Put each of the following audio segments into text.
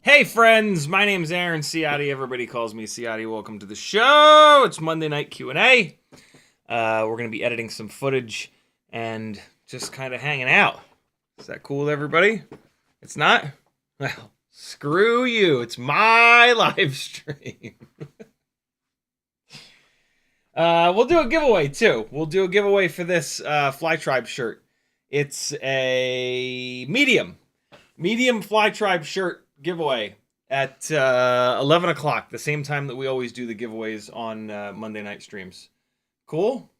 Hey friends, my name's Aaron Ciotti. Everybody calls me Ciotti. Welcome to the show. It's Monday night Q&A. We're going to be editing some footage and just kind of hanging out. Is that cool with everybody? It's not? Well, screw you. It's my live stream. We'll do a giveaway too. We'll do a giveaway for this Fly Tribe shirt. It's a medium Fly Tribe shirt giveaway at 11 o'clock, the same time that we always do the giveaways on Monday night streams. Cool?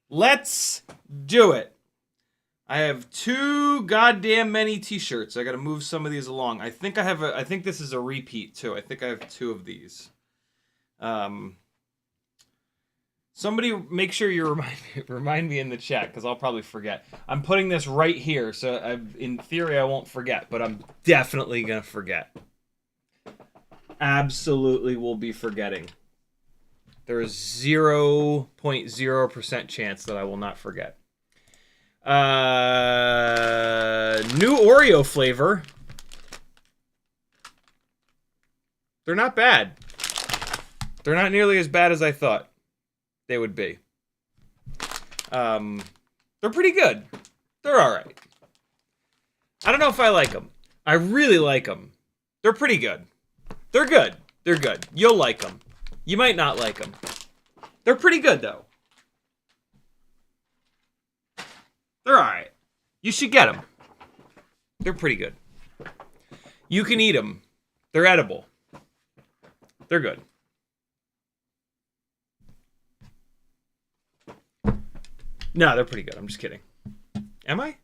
Let's do it. I have too goddamn many t-shirts. I got to move some of these along. I think this is a repeat too. I think I have two of these. Somebody make sure you remind me in the chat, because I'll probably forget. I'm putting this right here, so in theory I won't forget, but I'm definitely going to forget. Absolutely will be forgetting. There is 0.0% chance that I will not forget. New Oreo flavor. They're not bad. They're not nearly as bad as I thought they would be. They're pretty good. They're all right. I don't know if I like them. I really like them. They're pretty good. They're good. They're good. You'll like them. You might not like them. They're pretty good, though. They're all right. You should get them. They're pretty good. You can eat them. They're edible. They're good. No, they're pretty good. I'm just kidding. Am I?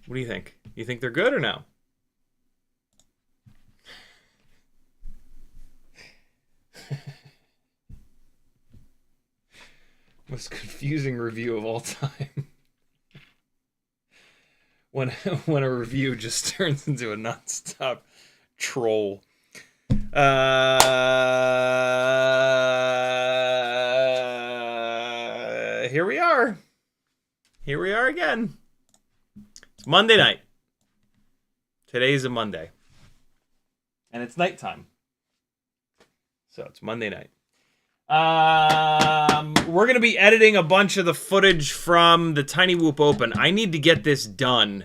What do you think? You think they're good or no? Most confusing review of all time. when a review just turns into a nonstop troll. Here we are. Here we are again. It's Monday night. Today's a Monday. And it's nighttime. So it's Monday night. We're we're going to be editing a bunch of the footage from the TinyWhoop Open. I need to get this done.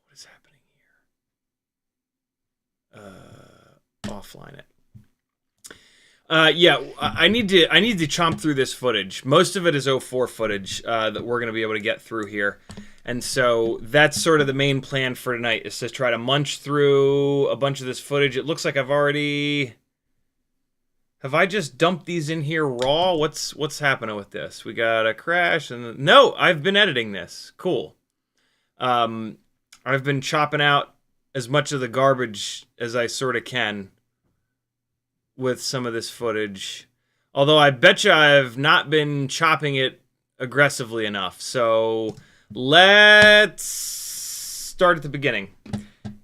What is happening here? Offline it. Yeah, I need to chomp through this footage. Most of it is 04 footage that we're going to be able to get through here. And so that's sort of the main plan for tonight, is to try to munch through a bunch of this footage. It looks like I've already... Have I just dumped these in here raw? What's happening with this? We got a crash and... No, I've been editing this. Cool. I've been chopping out as much of the garbage as I sort of can with some of this footage. Although I betcha I've not been chopping it aggressively enough. So... let's start at the beginning,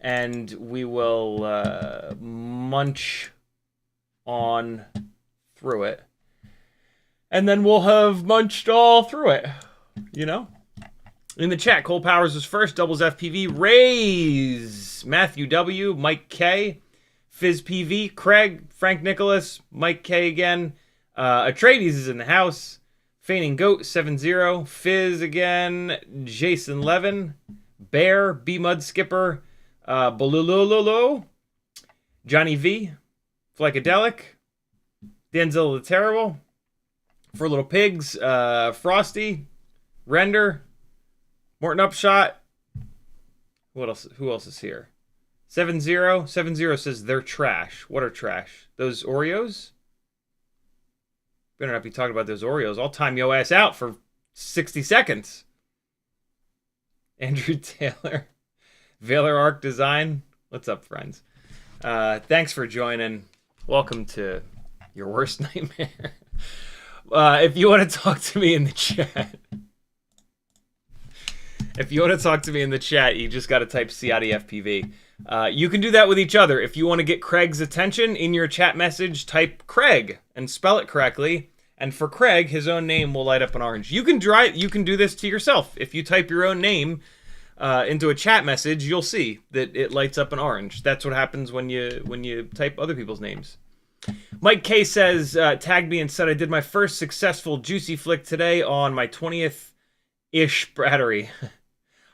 and we will munch on through it, and then we'll have munched all through it, you know? In the chat, Cole Powers was first, Doubles FPV, Rays, Matthew W, Mike K, FizzPV, Craig, Frank Nicholas, Mike K again, Atreides is in the house, Feigning Goat 70, Fizz again, Jason Levin, Bear, B Mud Skipper, Bolulolo, Johnny V, Flycadelic, Denzel the Terrible, For Little Pigs, Frosty, Render, Morton Upshot. What else? Who else is here? 70 says they're trash. What are trash? Those Oreos? Better not be talking about those Oreos. I'll time yo ass out for 60 seconds. Andrew Taylor. Valor Arc Design. What's up, friends? Thanks for joining. Welcome to your worst nightmare. If you want to talk to me in the chat... you just got to type CiottiFPV. You can do that with each other. If you want to get Craig's attention in your chat message, type Craig and spell it correctly. And for Craig, his own name will light up an orange. You can do this to yourself. If you type your own name into a chat message, you'll see that it lights up an orange. That's what happens when you type other people's names. Mike K says, tagged me and said I did my first successful juicy flick today on my 20th-ish battery.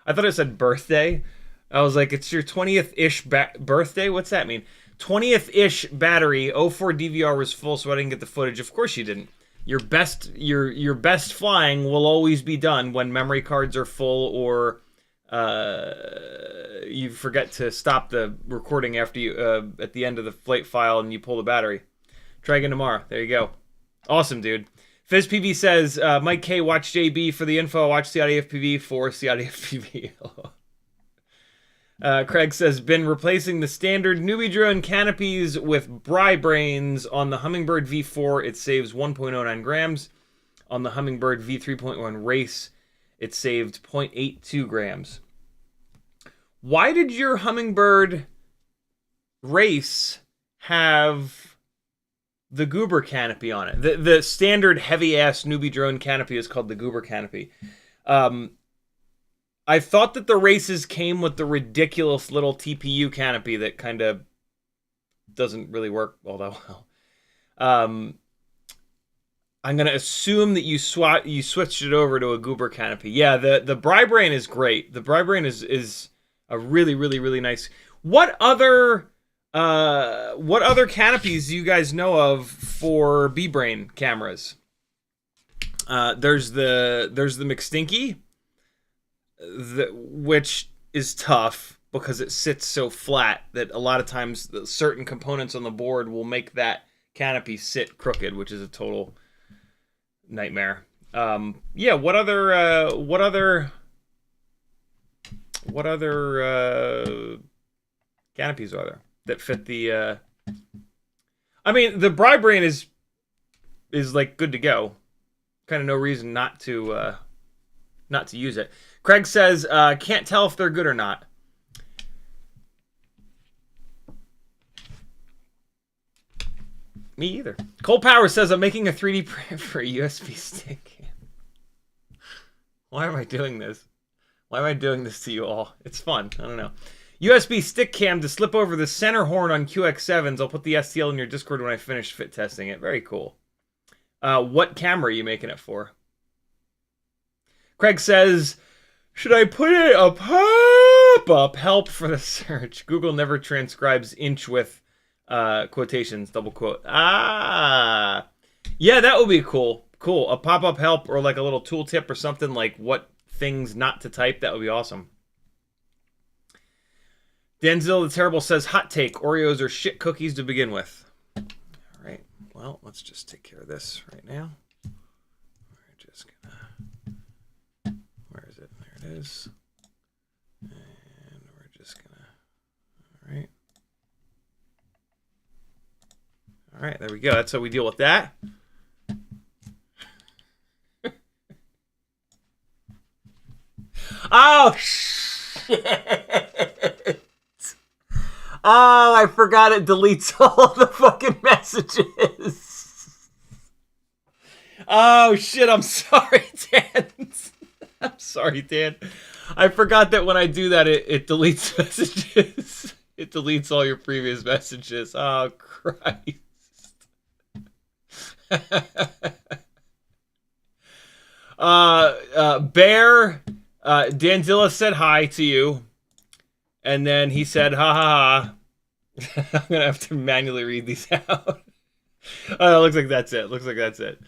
I thought it said birthday. I was like, it's your 20th-ish birthday? What's that mean? 20th-ish battery. 04 DVR was full, so I didn't get the footage. Of course you didn't. Your best flying will always be done when memory cards are full, or you forget to stop the recording after you at the end of the flight file and you pull the battery. Try again tomorrow. There you go. Awesome, dude. FizzPV says, Mike K, watch JB for the info. Watch CiottiFPV for CiottiFPV. Craig says, been replacing the standard newbie drone canopies with BriBrains on the Hummingbird V4. It saves 1.09 grams. On the Hummingbird V3.1 Race, it saved 0.82 grams. Why did your Hummingbird Race have the Goober canopy on it? The standard heavy-ass newbie drone canopy is called the Goober canopy. I thought that the Races came with the ridiculous little TPU canopy that kind of doesn't really work all that well. I'm going to assume that you switched it over to a Goober canopy. Yeah, the BriBrain is great. The BriBrain is a really, really, really nice... What other canopies do you guys know of for BriBrain cameras? There's the McStinky, which is tough because it sits so flat that a lot of times certain components on the board will make that canopy sit crooked, which is a total nightmare. Yeah, what other canopies are there that fit the I mean, the BriBrain is like good to go. Kind of no reason not to use it. Craig says, can't tell if they're good or not. Me either. Cole Power says, I'm making a 3D print for a USB stick. Why am I doing this? Why am I doing this to you all? It's fun. I don't know. USB stick cam to slip over the center horn on QX7s. I'll put the STL in your Discord when I finish fit testing it. Very cool. What camera are you making it for? Craig says, should I put in a pop-up help for the search? Google never transcribes inch with quotations, double quote. Ah, yeah, that would be cool. Cool, a pop-up help or like a little tooltip or something, like what things not to type. That would be awesome. Denzel the Terrible says, hot take, Oreos are shit cookies to begin with. All right, well, let's just take care of this right now. We're just gonna... Where is it? There it is. And we're just gonna... All right. All right, there we go. That's how we deal with that. Oh, shit. Oh, I forgot it deletes all of the fucking messages. Oh, shit. I'm sorry, Dan. I'm sorry, Dan. I forgot that when I do that, it deletes messages. It deletes all your previous messages. Oh, Christ. Bear, Danzilla said hi to you. And then he said, ha ha ha. I'm going to have to manually read these out. Oh, it looks like that's it. Looks like that's it.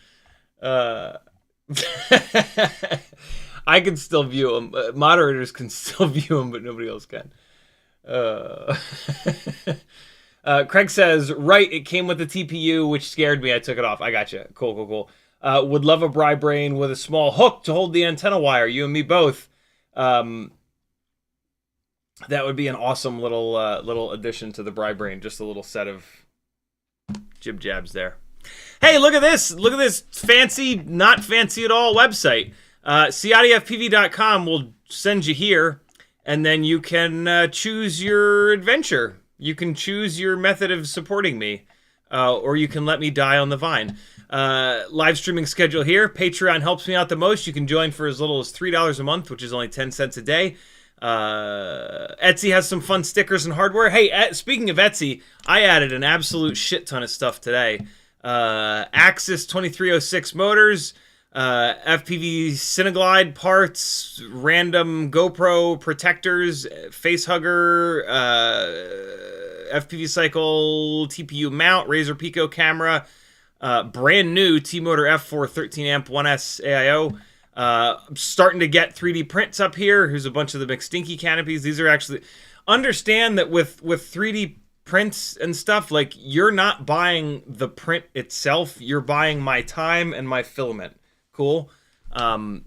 I can still view them. Moderators can still view them, but nobody else can. Craig says, right, it came with the TPU, which scared me. I took it off. I got you. Cool, cool, cool. Would love a BriBrain with a small hook to hold the antenna wire. You and me both. That would be an awesome little addition to the BriBrain. Just a little set of jib jabs there. Hey, look at this! Look at this fancy, not fancy at all website. CiottiFPV.com will send you here, and then you can choose your adventure. You can choose your method of supporting me, or you can let me die on the vine. Live streaming schedule here. Patreon helps me out the most. You can join for as little as $3 a month, which is only 10 cents a day. Etsy has some fun stickers and hardware. Hey, speaking of Etsy, I added an absolute shit ton of stuff today. Axis 2306 motors, FPV Cineglide parts, random GoPro protectors, facehugger, FPV cycle, TPU mount, Razor Pico camera, brand new T-Motor F4 13 amp 1S AIO. I'm starting to get 3D prints up here. Here's a bunch of the McStinky canopies. These are actually... Understand that with 3D prints and stuff, like, you're not buying the print itself. You're buying my time and my filament. Cool? GemFan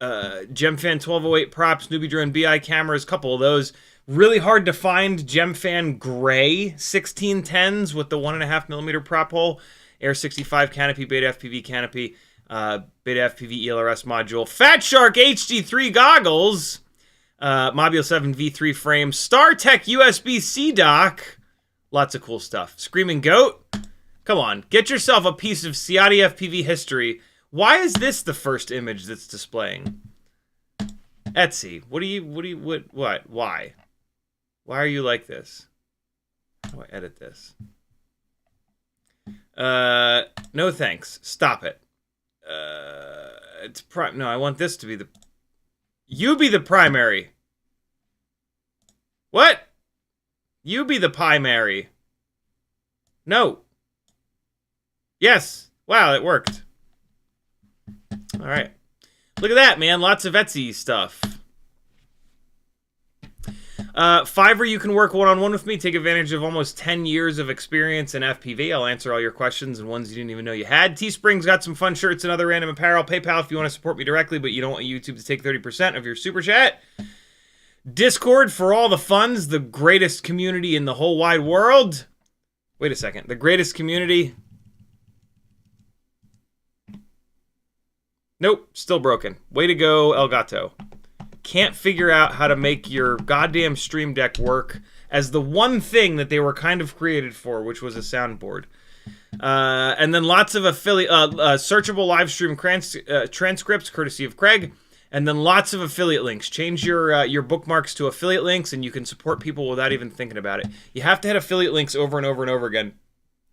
1208 props, Newbie Drone BI cameras, couple of those. Really hard to find GemFan gray 1610s with the 1.5mm prop hole. Air 65 canopy, Beta FPV canopy. Beta FPV ELRS module, Fatshark HD3 goggles, Mobile 7 V3 frame, StarTech USB-C dock, lots of cool stuff. Screaming Goat, come on, get yourself a piece of CiottiFPV history. Why is this the first image that's displaying? Etsy, what? Why? Why are you like this? How do I edit this? No thanks. Stop it. It's no, I want this to be the... You be the primary. What? You be the primary. No. Yes. Wow, it worked. All right. Look at that, man. Lots of Etsy stuff. Fiverr, you can work one-on-one with me. Take advantage of almost 10 years of experience in FPV. I'll answer all your questions and ones you didn't even know you had. Teespring's got some fun shirts and other random apparel. PayPal if you want to support me directly, but you don't want YouTube to take 30% of your super chat. Discord for all the funds. The greatest community in the whole wide world. Wait a second. The greatest community. Nope. Still broken. Way to go, Elgato. Can't figure out how to make your goddamn Stream Deck work as the one thing that they were kind of created for, which was a soundboard. And then lots of affiliate, searchable live stream transcripts, courtesy of Craig. And then lots of affiliate links. Change your bookmarks to affiliate links, and you can support people without even thinking about it. You have to hit affiliate links over and over and over again.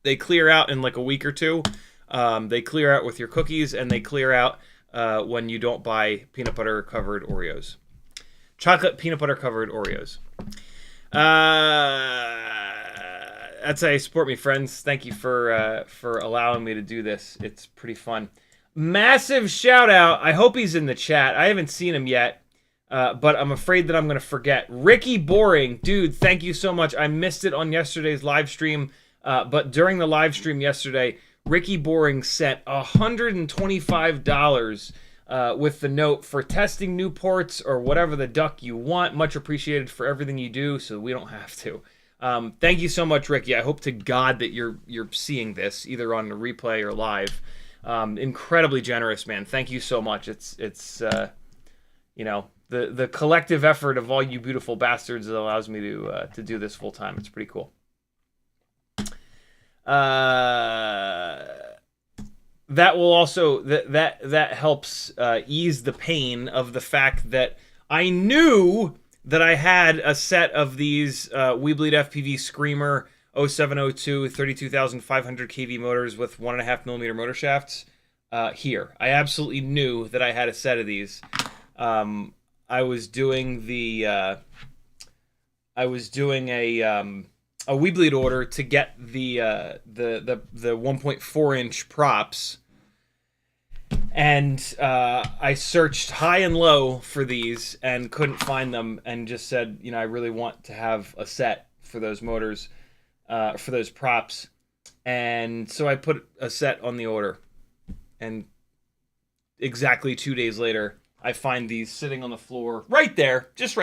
They clear out in like a week or two. They clear out with your cookies, and they clear out when you don't buy peanut butter covered Oreos. Chocolate peanut butter covered Oreos. That's how you support me, friends. Thank you for allowing me to do this. It's pretty fun. Massive shout out. I hope he's in the chat. I haven't seen him yet, but I'm afraid that I'm going to forget. Ricky Boring. Dude, thank you so much. I missed it on yesterday's live stream, but during the live stream yesterday, Ricky Boring sent $125 with the note for testing new ports or whatever the duck you want. Much appreciated for everything you do, so we don't have to. Thank you so much, Ricky. I hope to God that you're seeing this either on the replay or live. Incredibly generous, man. Thank you so much. It's you know, the collective effort of all you beautiful bastards that allows me to do this full time. It's pretty cool. That will also that helps ease the pain of the fact that I knew that I had a set of these WeBleed Screamer 0702 32,500 kV motors with 1.5mm motor shafts here. I absolutely knew that I had a set of these. I was doing a WeBleed order to get the 1.4-inch props, and I searched high and low for these and couldn't find them, and just said, you know, I really want to have a set for those motors, for those props, and so I put a set on the order, and exactly 2 days later, I find these sitting on the floor, right there, just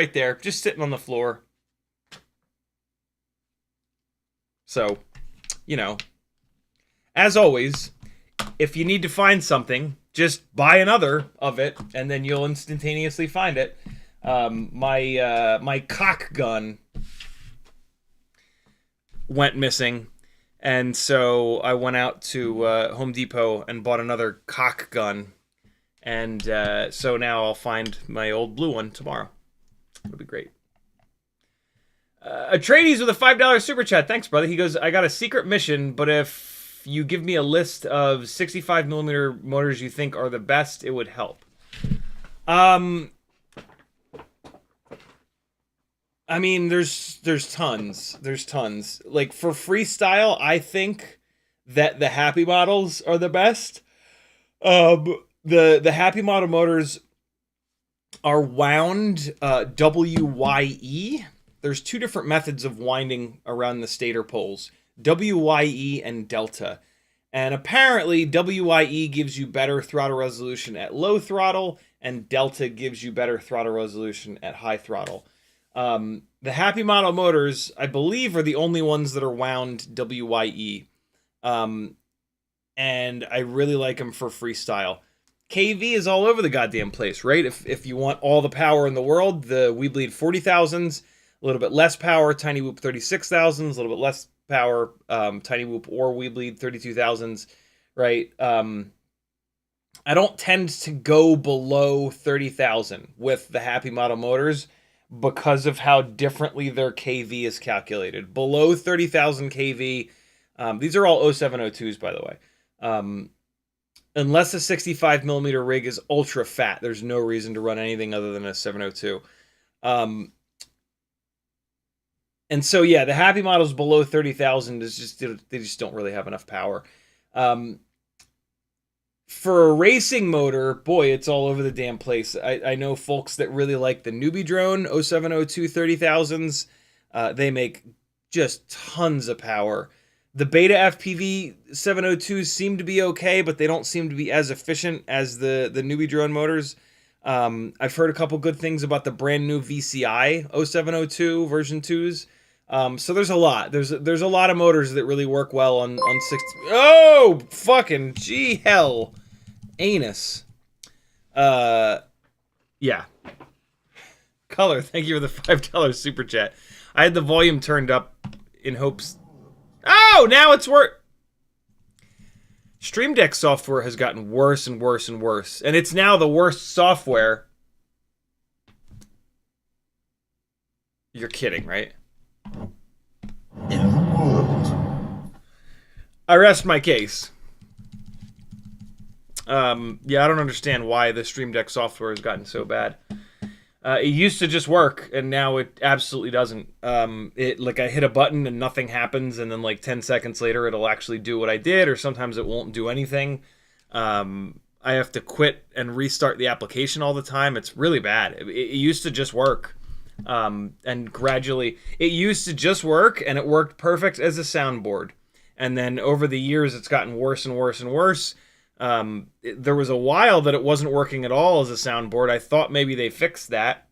sitting on the floor. So, you know, as always, if you need to find something, just buy another of it, and then you'll instantaneously find it. My cock gun went missing, and so I went out to Home Depot and bought another cock gun, and so now I'll find my old blue one tomorrow. It'll be great. Atreides with a $5 super chat. Thanks, brother. He goes, I got a secret mission, but if you give me a list of 65mm motors you think are the best, it would help. I mean, there's tons. There's tons. Like, for freestyle, I think that the Happy models are the best. The Happy model motors are wound WYE. There's two different methods of winding around the stator poles, WYE and Delta. And apparently, WYE gives you better throttle resolution at low throttle, and Delta gives you better throttle resolution at high throttle. The Happy model motors, I believe, are the only ones that are wound WYE. And I really like them for freestyle. KV is all over the goddamn place, right? If you want all the power in the world, the WeBleed 40,000s, a little bit less power, TinyWhoop 36,000s, a little bit less power, TinyWhoop or WeBleed 32,000s, right? I don't tend to go below 30,000 with the Happy model motors because of how differently their KV is calculated. Below 30,000 KV, these are all 0702s, by the way. Unless a 65mm rig is ultra fat, there's no reason to run anything other than a 702. And so, yeah, the Happy models below 30,000 is just, they just don't really have enough power. For a racing motor, boy, it's all over the damn place. I know folks that really like the Newbie Drone 0702 30,000s. They make just tons of power. The Beta FPV 702s seem to be okay, but they don't seem to be as efficient as the Newbie Drone motors. I've heard a couple good things about the brand new VCI 0702 version 2s. So there's a lot. There's a lot of motors that really work well on 60. Oh, fucking gee hell, anus. Yeah. Color, thank you for the $5 super chat. I had the volume turned up in hopes. Oh, now it's work. Stream Deck software has gotten worse and worse and worse, and it's now the worst software. You're kidding, right? I rest my case. Yeah, I don't understand why the Stream Deck software has gotten so bad. It used to just work, and now it absolutely doesn't. Like I hit a button and nothing happens, and then like 10 seconds later it'll actually do what I did, or sometimes it won't do anything. I have to quit and restart the application all the time. It's really bad. It used to just work. And gradually, it used to just work, and it worked perfect as a soundboard. And then over the years, it's gotten worse and worse and worse. There was a while that it wasn't working at all as a soundboard. I thought maybe they fixed that,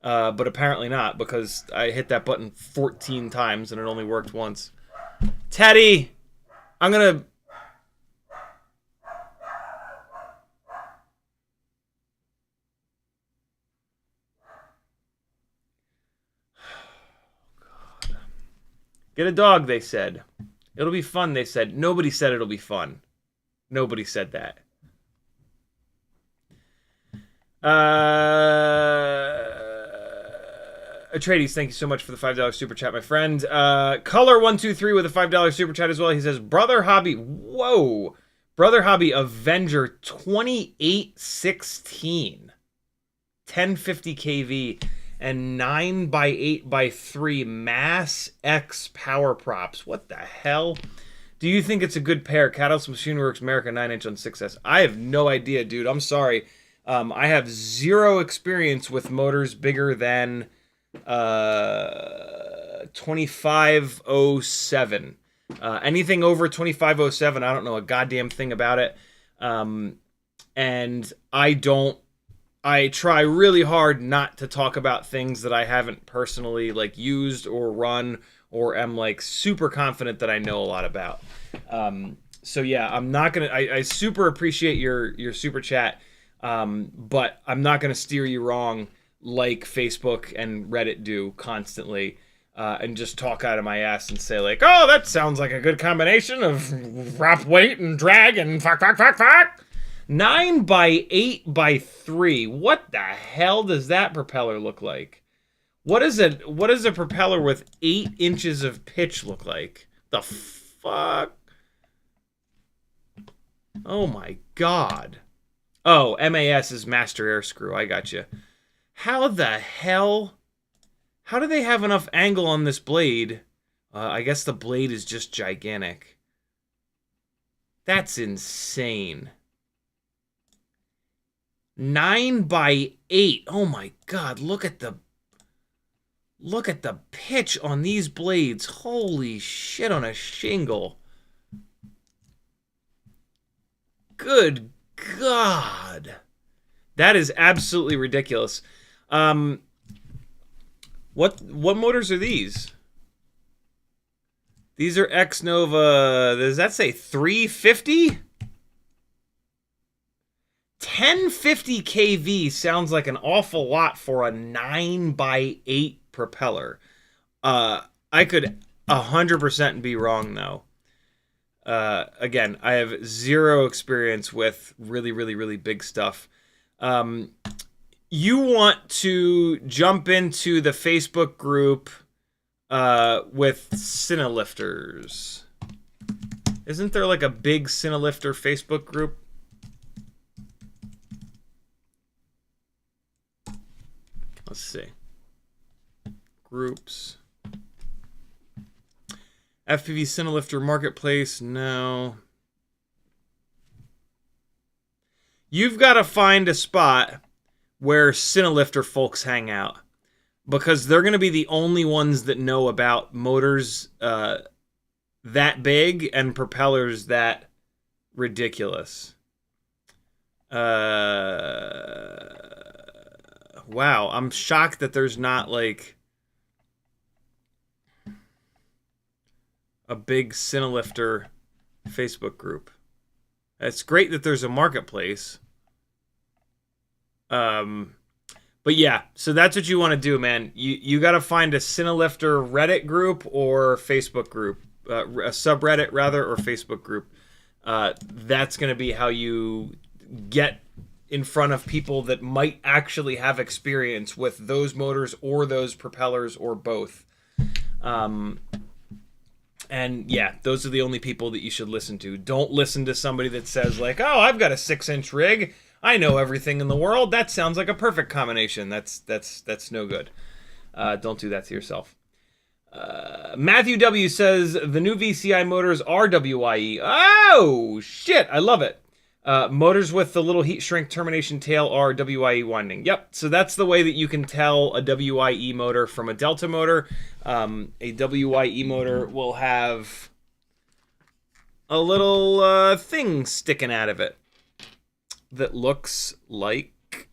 but apparently not, because I hit that button 14 times and it only worked once. Teddy, I'm gonna... Get a dog, they said. It'll be fun, they said. Nobody said it'll be fun. Nobody said that. Atreides, thank you so much for the $5 super chat, my friend. Color123 with a $5 super chat as well. He says, Brother Hobby, whoa. Brother Hobby Avenger 2816. 1050 kV and 9x8x3 Mass X power props. What the hell? Do you think it's a good pair? Catalyst Machine Works America 9-inch on 6S. I have no idea, dude. I'm sorry. I have zero experience with motors bigger than 2507. Anything over 2507, I don't know a goddamn thing about it. And I try really hard not to talk about things that I haven't personally like used or run or am like super confident that I know a lot about. So yeah, I'm not gonna. I super appreciate your super chat, but I'm not gonna steer you wrong like Facebook and Reddit do constantly, and just talk out of my ass and say like, oh, that sounds like a good combination of wrap, weight, and drag and fuck. 9x8x3. What the hell does that propeller look like? What is a propeller with 8 inches of pitch look like? The fuck? Oh my god. Oh, MAS is master air screw. I got you. How the hell? How do they have enough angle on this blade? I guess the blade is just gigantic. That's insane. 9x8. Oh my god, look at the pitch on these blades. Holy shit on a shingle. Good god. That is absolutely ridiculous. What motors are these? These are X-Nova, does that say 350? 1050 kV sounds like an awful lot for a 9x8 propeller. I could 100% be wrong, though. Again, I have zero experience with really, really, really big stuff. You want to jump into the Facebook group with Cinelifters. Isn't there like a big Cinelifter Facebook group? Let's see. Groups. FPV Cinelifter Marketplace, no. You've got to find a spot where Cinelifter folks hang out, because they're going to be the only ones that know about motors that big and propellers that ridiculous. Wow, I'm shocked that there's not like a big Cinelifter Facebook group. It's great that there's a marketplace. But yeah, so that's what you want to do, man. You got to find a Cinelifter Reddit group or Facebook group, a subreddit rather, or Facebook group. That's going to be how you get in front of people that might actually have experience with those motors or those propellers or both. And And yeah, those are the only people that you should listen to. Don't listen to somebody that says like, "Oh, I've got a 6-inch rig. I know everything in the world. That sounds like a perfect combination." That's no good. Don't do that to yourself. Matthew W says the new VCI motors are WIE. Oh shit, I love it. Motors with the little heat shrink termination tail are WIE winding. Yep, so that's the way that you can tell a WIE motor from a Delta motor. A WIE motor will have a little thing sticking out of it that looks like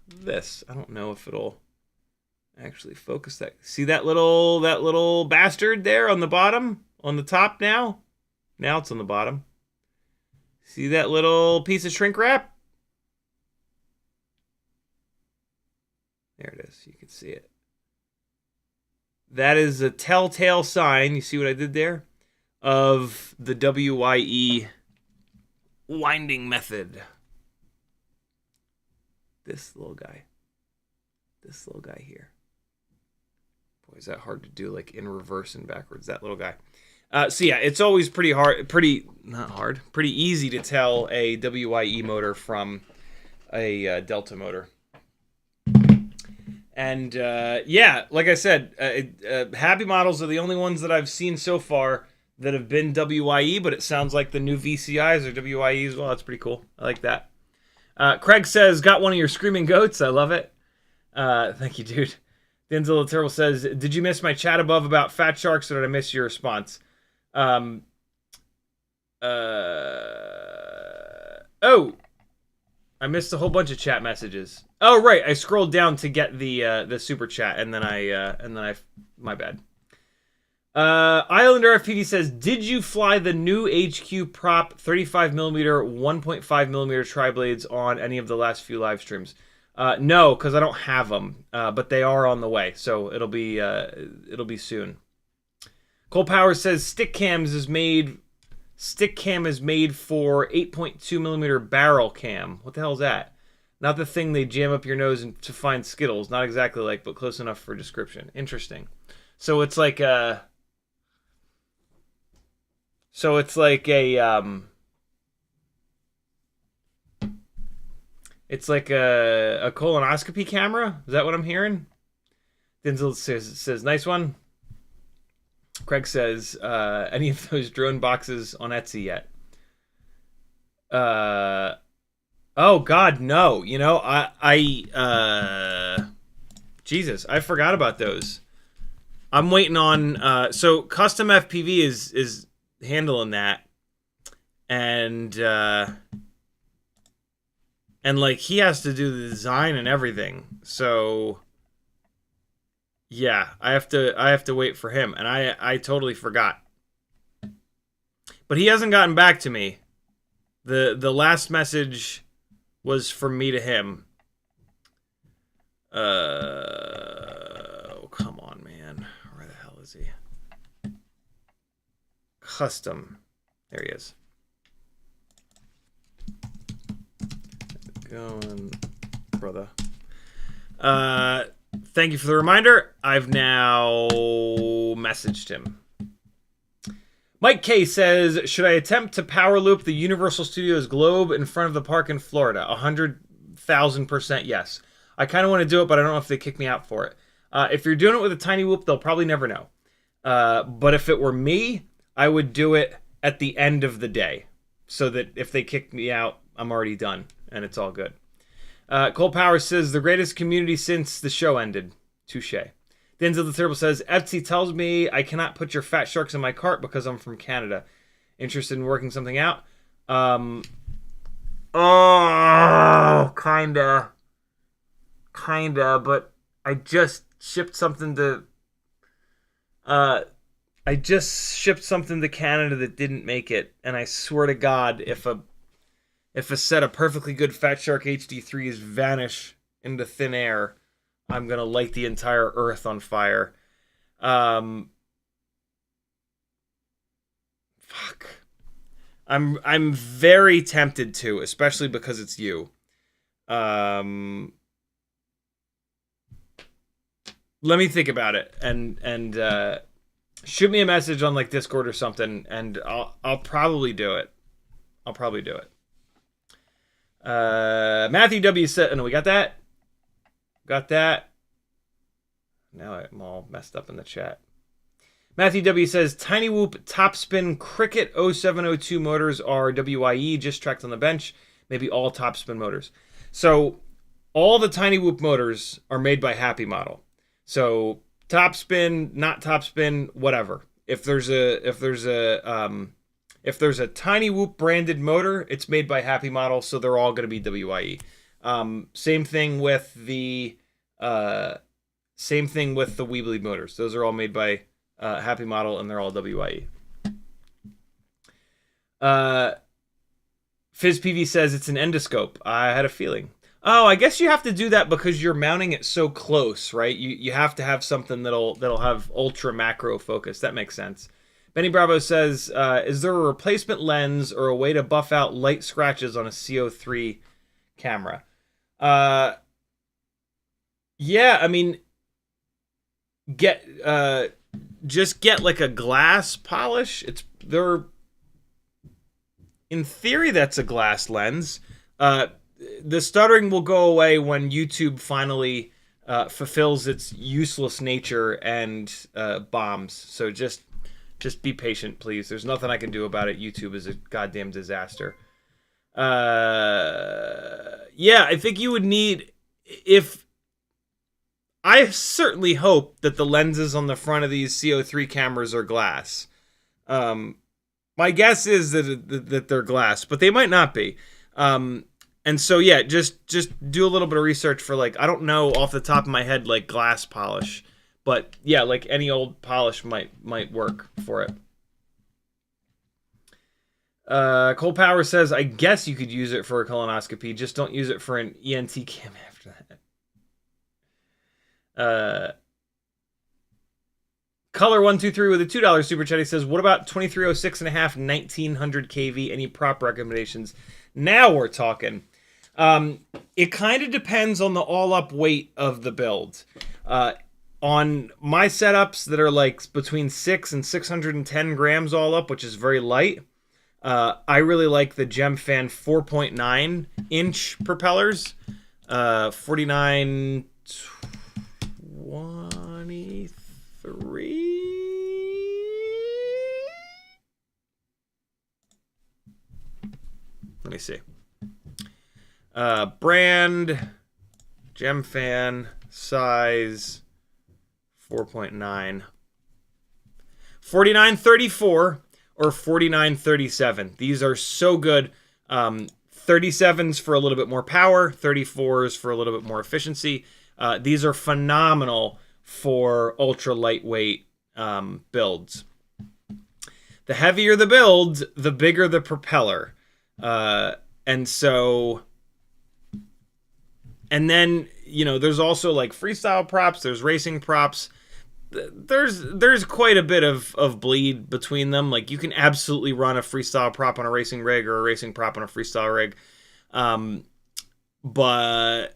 this. I don't know if it'll actually focus that. See that little bastard there on the bottom? On the top now? Now it's on the bottom. See that little piece of shrink wrap? There it is. You can see it. That is a telltale sign, you see what I did there? Of the WIE winding method. This little guy. This little guy here. Boy, is that hard to do, like in reverse and backwards, that little guy. So yeah, it's always pretty easy to tell a WIE motor from a Delta motor. And yeah, like I said, Happy Models are the only ones that I've seen so far that have been WIE, but it sounds like the new VCIs are WIE as well. That's pretty cool. I like that. Craig says, got one of your screaming goats. I love it. Thank you, dude. Denzel the Turtle says, did you miss my chat above about fat sharks, or did I miss your response? Oh, I missed a whole bunch of chat messages. Oh, right, I scrolled down to get the super chat, and then I my bad. Islander FPV says, did you fly the new HQ prop 35mm 1.5mm tri-blades on any of the last few live streams? No, because I don't have them, but they are on the way, so it'll be soon. Cole Powers says stick cam is made for 8.2mm barrel cam. What the hell is that? Not the thing they jam up your nose to find Skittles. Not exactly like, but close enough for description. Interesting. So it's like a. It's like a colonoscopy camera. Is that what I'm hearing? Denzel says nice one. Craig says, any of those drone boxes on Etsy yet? Oh God, no. You know, Jesus, I forgot about those. I'm waiting on, so Custom FPV is handling that. And like, he has to do the design and everything. So yeah, I have to wait for him, and I totally forgot. But he hasn't gotten back to me. The last message was from me to him. Oh, come on, man. Where the hell is he? Custom. There he is. Going, brother. Thank you for the reminder. I've now messaged him. Mike K says, should I attempt to power loop the Universal Studios globe in front of the park in Florida? 100,000% yes. I kind of want to do it, but I don't know if they kick me out for it. If you're doing it with a TinyWhoop, they'll probably never know. But if it were me, I would do it at the end of the day, so that if they kick me out, I'm already done, and it's all good. Cole Powers says, the greatest community since the show ended. Touche. Denzel the Turtle says, Etsy tells me I cannot put your fat sharks in my cart because I'm from Canada. Interested in working something out? Oh, kinda, but I just shipped something to Canada that didn't make it, and I swear to God, if a set of perfectly good Fatshark HD3s vanish into thin air, I'm gonna light the entire earth on fire. Fuck. I'm very tempted to, especially because it's you. Let me think about it, and shoot me a message on like Discord or something, and I'll probably do it. I'll probably do it. Matthew W said, no, we got that. Got that. Now I'm all messed up in the chat. Matthew W says, TinyWhoop topspin Cricket 0702 motors are WIE, just tracked on the bench. Maybe all topspin motors. So all the TinyWhoop motors are made by Happy Model. So topspin, not topspin, whatever. If there's a TinyWhoop branded motor, it's made by Happy Model, so they're all going to be WIE. Same thing with the Weebly motors. Those are all made by Happy Model, and they're all WIE. FizzPV says it's an endoscope. I had a feeling. Oh, I guess you have to do that because you're mounting it so close, right? You have to have something that'll have ultra macro focus. That makes sense. Benny Bravo says, is there a replacement lens or a way to buff out light scratches on a C03 camera? Yeah, I mean, just get like a glass polish. In theory, that's a glass lens. The stuttering will go away when YouTube finally fulfills its useless nature and bombs. So just be patient, please. There's nothing I can do about it. YouTube is a goddamn disaster. Yeah, I think you would need... I certainly hope that the lenses on the front of these C03 cameras are glass. My guess is that they're glass, but they might not be. And so, yeah, just do a little bit of research for, like, I don't know off the top of my head, like, glass polish. But, yeah, like, any old polish might work for it. Cole Power says, I guess you could use it for a colonoscopy. Just don't use it for an ENT cam after that. Color123 with a $2 super chat. He says, what about 2306.5 1900 kV? Any prop recommendations? Now we're talking. It kind of depends on the all-up weight of the build. On my setups that are like between 6 and 610 grams all up, which is very light, I really like the GemFan 4.9 inch propellers. 4923. Let me see. Brand, GemFan, size, 4.9. 4934 or 4937. These are so good. 37s for a little bit more power. 34s for a little bit more efficiency. These are phenomenal for ultra lightweight builds. The heavier the build, the bigger the propeller. And then, you know, there's also like freestyle props, there's racing props. There's quite a bit of bleed between them. Like, you can absolutely run a freestyle prop on a racing rig or a racing prop on a freestyle rig. But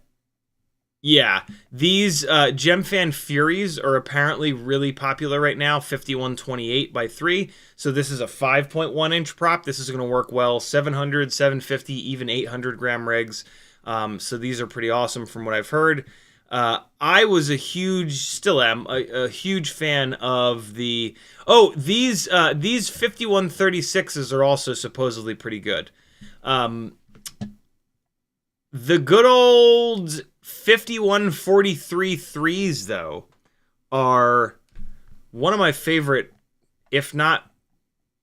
yeah, these GemFan Furies are apparently really popular right now, 5128x3. So this is a 5.1 inch prop. This is going to work well, 700, 750, even 800 gram rigs. So these are pretty awesome from what I've heard. I was still am a huge fan of these 5136s are also supposedly pretty good. The good old 5143 though are one of my favorite, if not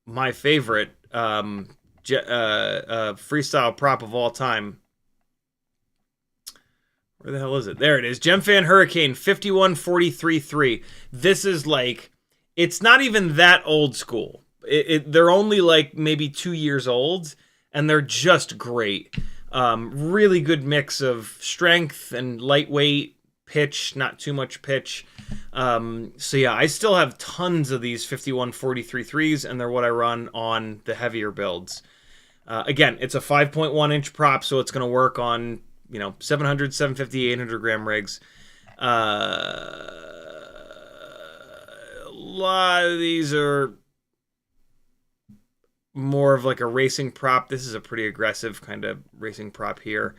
my favorite, freestyle prop of all time. Where the hell is it? There it is. GemFan Hurricane 5143. This is like, it's not even that old school. They're only like maybe 2 years old, and they're just great. Really good mix of strength and lightweight, pitch, not too much pitch. So yeah, I still have tons of these 5143s, and they're what I run on the heavier builds. Again, it's a 5.1 inch prop, so it's going to work on, you know, 700, 750, 800 gram rigs. lot of these are more of like a racing prop. This is a pretty aggressive kind of racing prop here.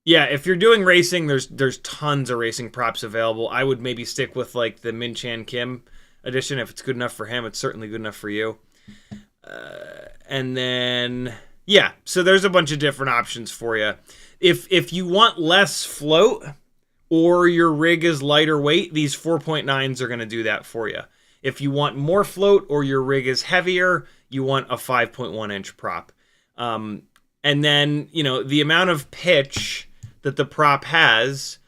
Yeah, if you're doing racing, there's tons of racing props available. I would maybe stick with like the Min Chan Kim edition. If it's good enough for him, it's certainly good enough for you. And then, yeah, so there's a bunch of different options for you. If you want less float or your rig is lighter weight, these 4.9s are going to do that for you. If you want more float or your rig is heavier, you want a 5.1 inch prop. And then, you know, the amount of pitch that the prop has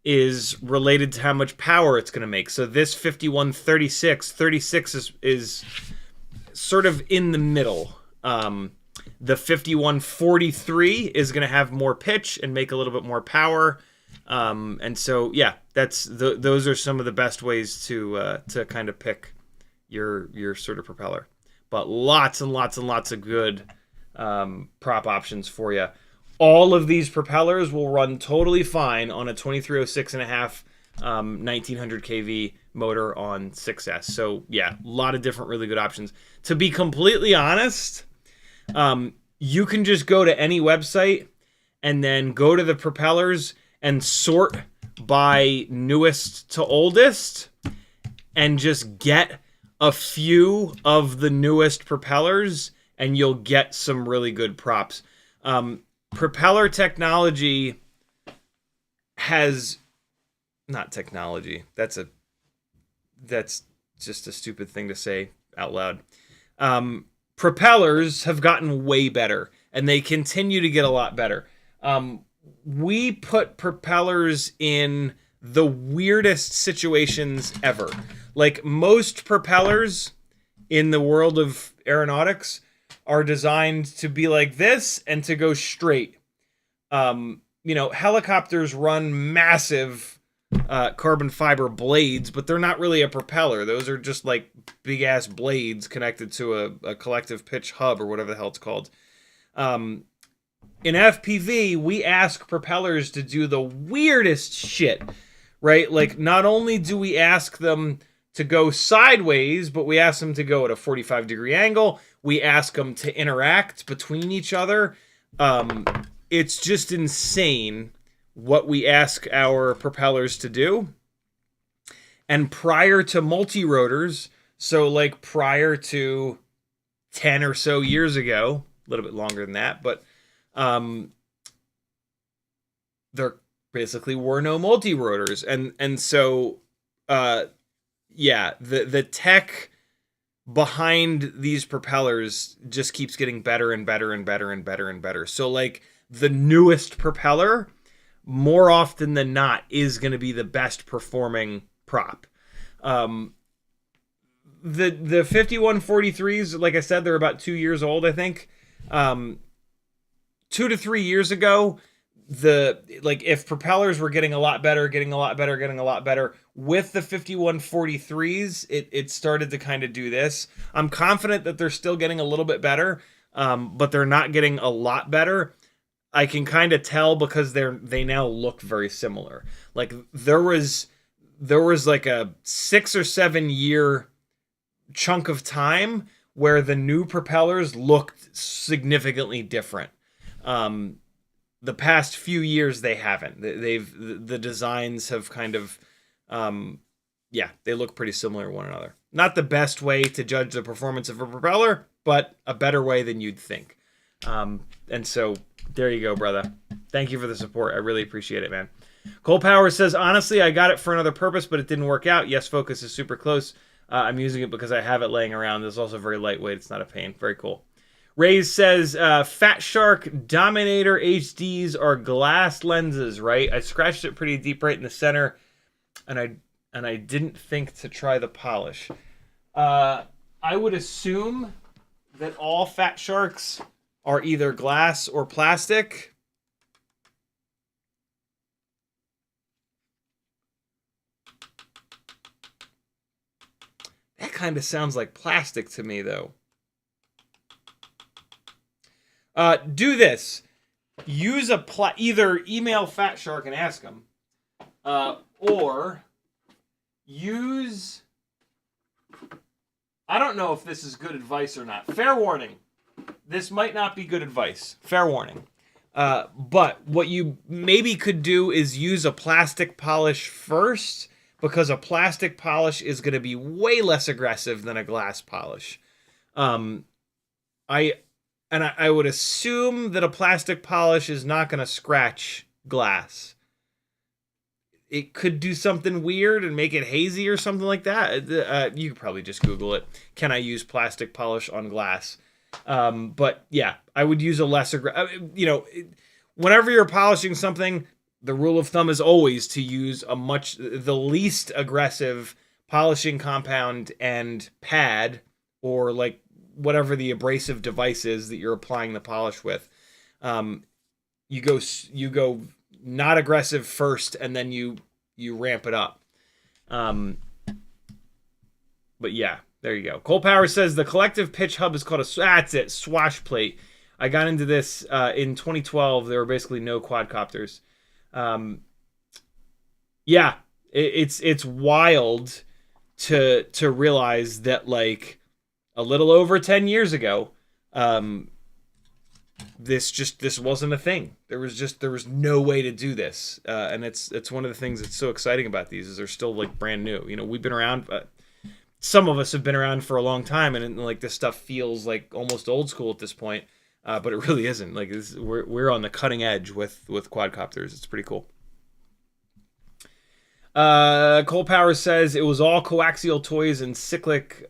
is related to how much power it's going to make. So this 5136 is sort of in the middle. The 5143 is going to have more pitch and make a little bit more power. And so, yeah, those are some of the best ways to kind of pick your sort of propeller. But lots and lots and lots of good prop options for you. All of these propellers will run totally fine on a 2306.5 1900 kV motor on 6S. So yeah, a lot of different really good options. To be completely honest, you can just go to any website and then go to the propellers and sort by newest to oldest and just get a few of the newest propellers and you'll get some really good props. Propeller technology has not technology. That's just a stupid thing to say out loud. Propellers have gotten way better and they continue to get a lot better. We put propellers in the weirdest situations ever. Like most propellers in the world of aeronautics are designed to be like this and to go straight. You know, helicopters run massive carbon fiber blades, but they're not really a propeller. Those are just like big ass blades connected to a collective pitch hub or whatever the hell it's called. In FPV, we ask propellers to do the weirdest shit, right? Like, not only do we ask them to go sideways, but we ask them to go at a 45-degree angle. We ask them to interact between each other. It's just insane what we ask our propellers to do. And prior to multi-rotors, so like prior to 10 or so years ago, a little bit longer than that, but there basically were no multi-rotors. And so, yeah, the tech behind these propellers just keeps getting better and better and better and better and better. So like the newest propeller, more often than not, is going to be the best performing prop. The 5143s, like I said, they're about 2 years old, I think. 2 to 3 years ago, if propellers were getting a lot better, with the 5143s, it started to kind of do this. I'm confident that they're still getting a little bit better, but they're not getting a lot better. I can kind of tell because they now look very similar. Like there was like a 6 or 7 year chunk of time where the new propellers looked significantly different. The past few years they haven't. The designs have kind of they look pretty similar to one another. Not the best way to judge the performance of a propeller, but a better way than you'd think. And so there you go, brother. Thank you for the support. I really appreciate it, man. Cole Power says, honestly, I got it for another purpose, but it didn't work out. Yes, focus is super close. I'm using it because I have it laying around. It's also very lightweight. It's not a pain. Very cool. Raze says, Fatshark Dominator HDs are glass lenses, right? I scratched it pretty deep right in the center, and I didn't think to try the polish. I would assume that all Fatsharks are either glass or plastic. That kind of sounds like plastic to me, though. Do this. Use either email Fatshark and ask them, or use... I don't know if this is good advice or not. Fair warning. This might not be good advice. Fair warning. But what you maybe could do is use a plastic polish first, because a plastic polish is going to be way less aggressive than a glass polish. I would assume that a plastic polish is not going to scratch glass. It could do something weird and make it hazy or something like that. You could probably just Google it. Can I use plastic polish on glass? But yeah, I would use a less whenever you're polishing something, the rule of thumb is always to use the least aggressive polishing compound and pad, or like whatever the abrasive device is that you're applying the polish with. You go not aggressive first, and then you ramp it up. But yeah, there you go. Cole Power says the collective pitch hub is called that's it, swashplate. I got into this in 2012. There were basically no quadcopters. Yeah, it's wild to realize that, like, a little over 10 years ago, this wasn't a thing. There was no way to do this, and it's one of the things that's so exciting about these is they're still like brand new. You know, we've been around. Some of us have been around for a long time, and like this stuff feels like almost old school at this point, but it really isn't. Like we're on the cutting edge with quadcopters. It's pretty cool. Cole Power says it was all coaxial toys and cyclic /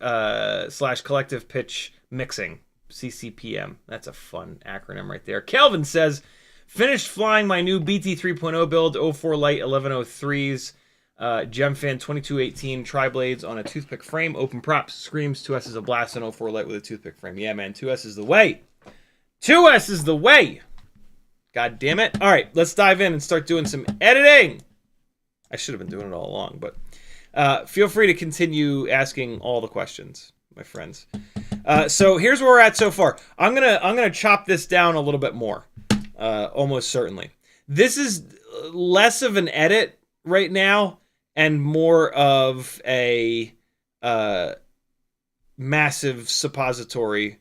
collective pitch mixing. CCPM. That's a fun acronym right there. Kelvin says, finished flying my new BT 3.0 build, 04 Light 1103s, Gemfan 2218 tri-blades on a toothpick frame, open props, screams, 2S is a blast, and 04 Light with a toothpick frame. Yeah, man, 2S is the way. 2S is the way. God damn it. All right, let's dive in and start doing some editing. I should have been doing it all along, but feel free to continue asking all the questions, my friends. So here's where we're at so far. I'm gonna chop this down a little bit more, almost certainly. This is less of an edit right now and more of a massive suppository.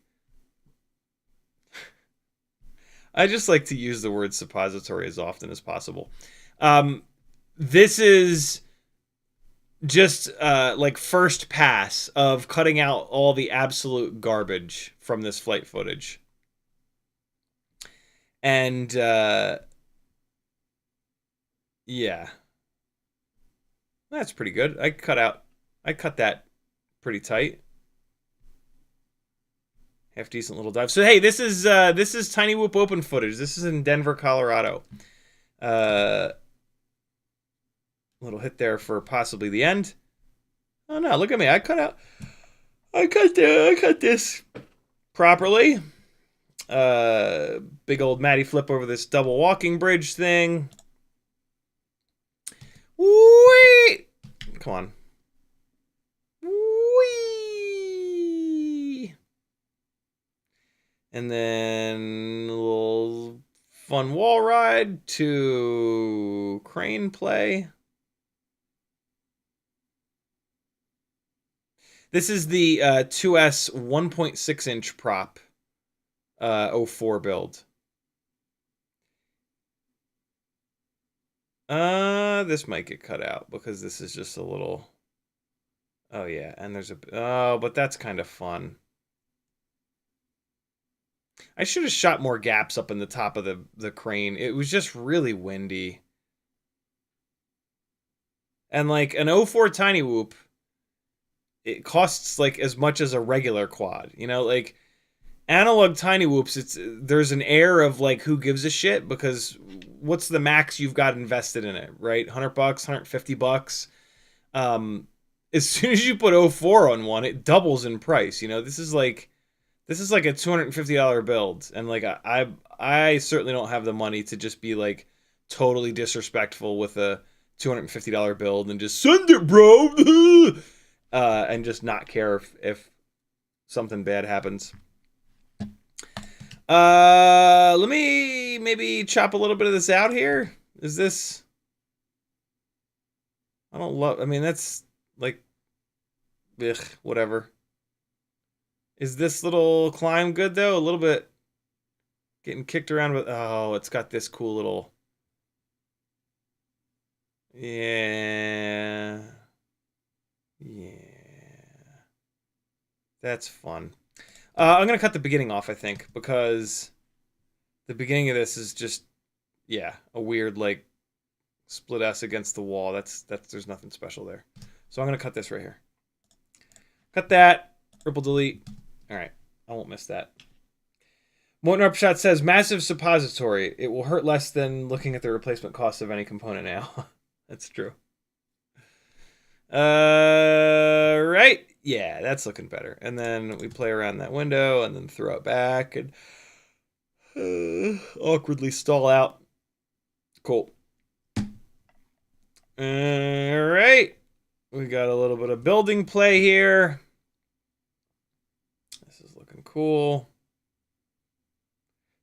I just like to use the word suppository as often as possible. This is just like first pass of cutting out all the absolute garbage from this flight footage. And yeah. That's pretty good. I cut that pretty tight. Half decent little dive. So hey, this is TinyWhoop open footage. This is in Denver, Colorado. Little hit there for possibly the end. Oh no, look at me. I cut this properly. Big old Matty flip over this double walking bridge thing. Whee! Come on. Whee! And then a little fun wall ride to crane play. This is the 2S 1.6 inch prop 04 build. This might get cut out because this is just a little... Oh yeah, and there's a... Oh, but that's kind of fun. I should have shot more gaps up in the top of the crane. It was just really windy. And like an 04 TinyWhoop, it costs like as much as a regular quad, you know, like analog TinyWhoops. There's an air of like, who gives a shit, because what's the max you've got invested in it, right? $100, $150. As soon as you put 04 on one, it doubles in price. You know, this is like a $250 build, and like I certainly don't have the money to just be like totally disrespectful with a $250 build and just send it, bro. And just not care if something bad happens. Let me maybe chop a little bit of this out here. Is this... I mean, that's Like, ugh, whatever. Is this little climb good, though? A little bit getting kicked around with... Oh, it's got this cool little... Yeah. Yeah. That's fun. I'm going to cut the beginning off, I think, because the beginning of this is just, yeah, a weird, like, split S against the wall. There's nothing special there. So I'm going to cut this right here. Cut that. Ripple delete. All right. I won't miss that. Morton Upshot says, massive suppository. It will hurt less than looking at the replacement cost of any component now. That's true. Right. Yeah, that's looking better. And then we play around that window and then throw it back and awkwardly stall out. Cool. All right. We got a little bit of building play here. This is looking cool.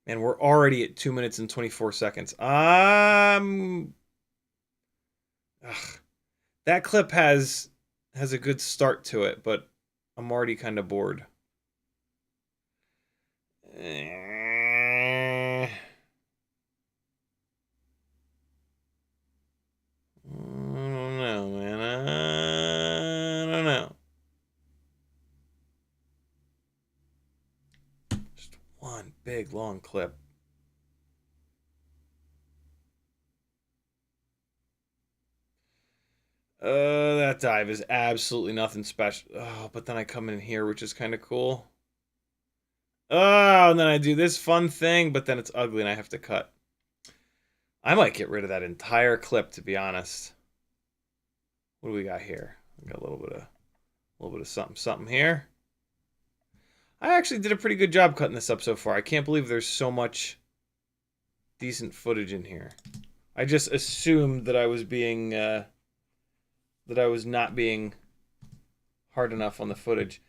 And we're already at 2 minutes and 24 seconds. That clip has a good start to it, but I'm already kind of bored. I don't know, man. I don't know. Just one big long clip. That dive is absolutely nothing special. Oh, but then I come in here, which is kind of cool. Oh, and then I do this fun thing, but then it's ugly and I have to cut. I might get rid of that entire clip, to be honest. What do we got here? We got a little bit of something here. I actually did a pretty good job cutting this up so far. I can't believe there's so much decent footage in here. I just assumed that I was being that I was not being hard enough on the footage.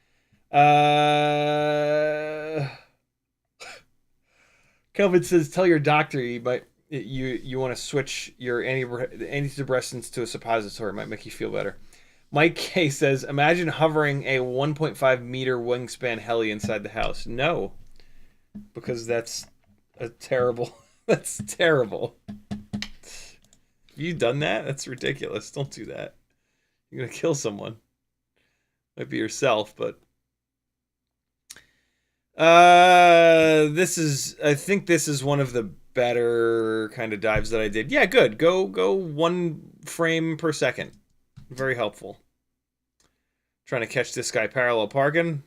Kelvin says, tell your doctor you want to switch your antidepressants to a suppository. It might make you feel better. Mike K says, imagine hovering a 1.5 meter wingspan heli inside the house. No, because that's a terrible, that's terrible. Have you done that? That's ridiculous. Don't do that. You're going to kill someone. Might be yourself, but... I think this is one of the better kind of dives that I did. Yeah, good. Go 1 frame per second. Very helpful. Trying to catch this guy parallel parking.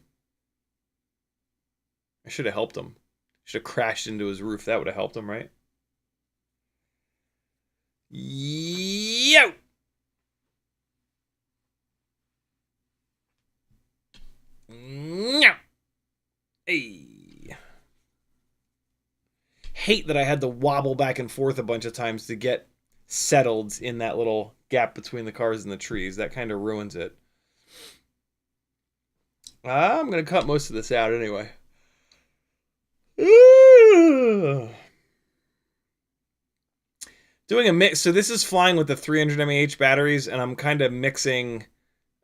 I should have helped him. Should have crashed into his roof. That would have helped him, right? Yo! Hey. Hate that I had to wobble back and forth a bunch of times to get settled in that little gap between the cars and the trees. That kind of ruins it. I'm going to cut most of this out anyway. Doing a mix. So this is flying with the 300 mAh batteries, and I'm kind of mixing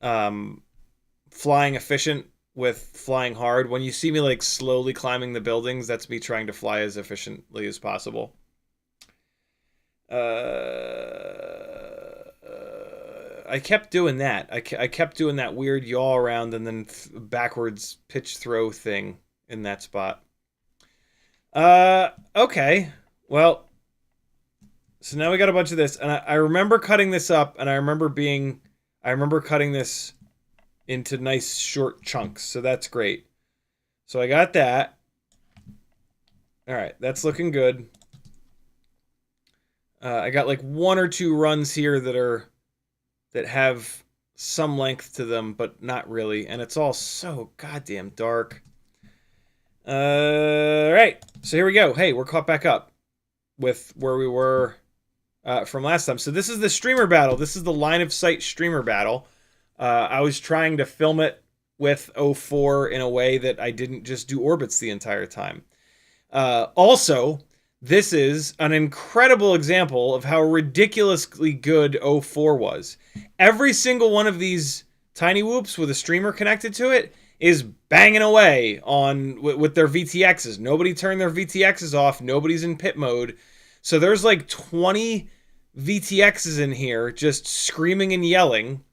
flying efficient with flying hard. When you see me like slowly climbing the buildings, that's me trying to fly as efficiently as possible. I kept doing that. I kept doing that weird yaw around and then backwards pitch throw thing in that spot. Okay. Well, so now we got a bunch of this, and I remember cutting this up, and I remember cutting this into nice short chunks, so that's great. So I got that. All right, that's looking good. I got like 1 or 2 runs here that have some length to them, but not really, and it's all so goddamn dark. All right, so here we go. Hey, we're caught back up with where we were from last time. So this is the streamer battle. This is the line of sight streamer battle. I was trying to film it with 04 in a way that I didn't just do orbits the entire time. Also, This is an incredible example of how ridiculously good 04 was. Every single one of these TinyWhoops with a streamer connected to it is banging away on with their VTXs. Nobody turned their VTXs off. Nobody's in pit mode. So there's like 20 VTXs in here just screaming and yelling.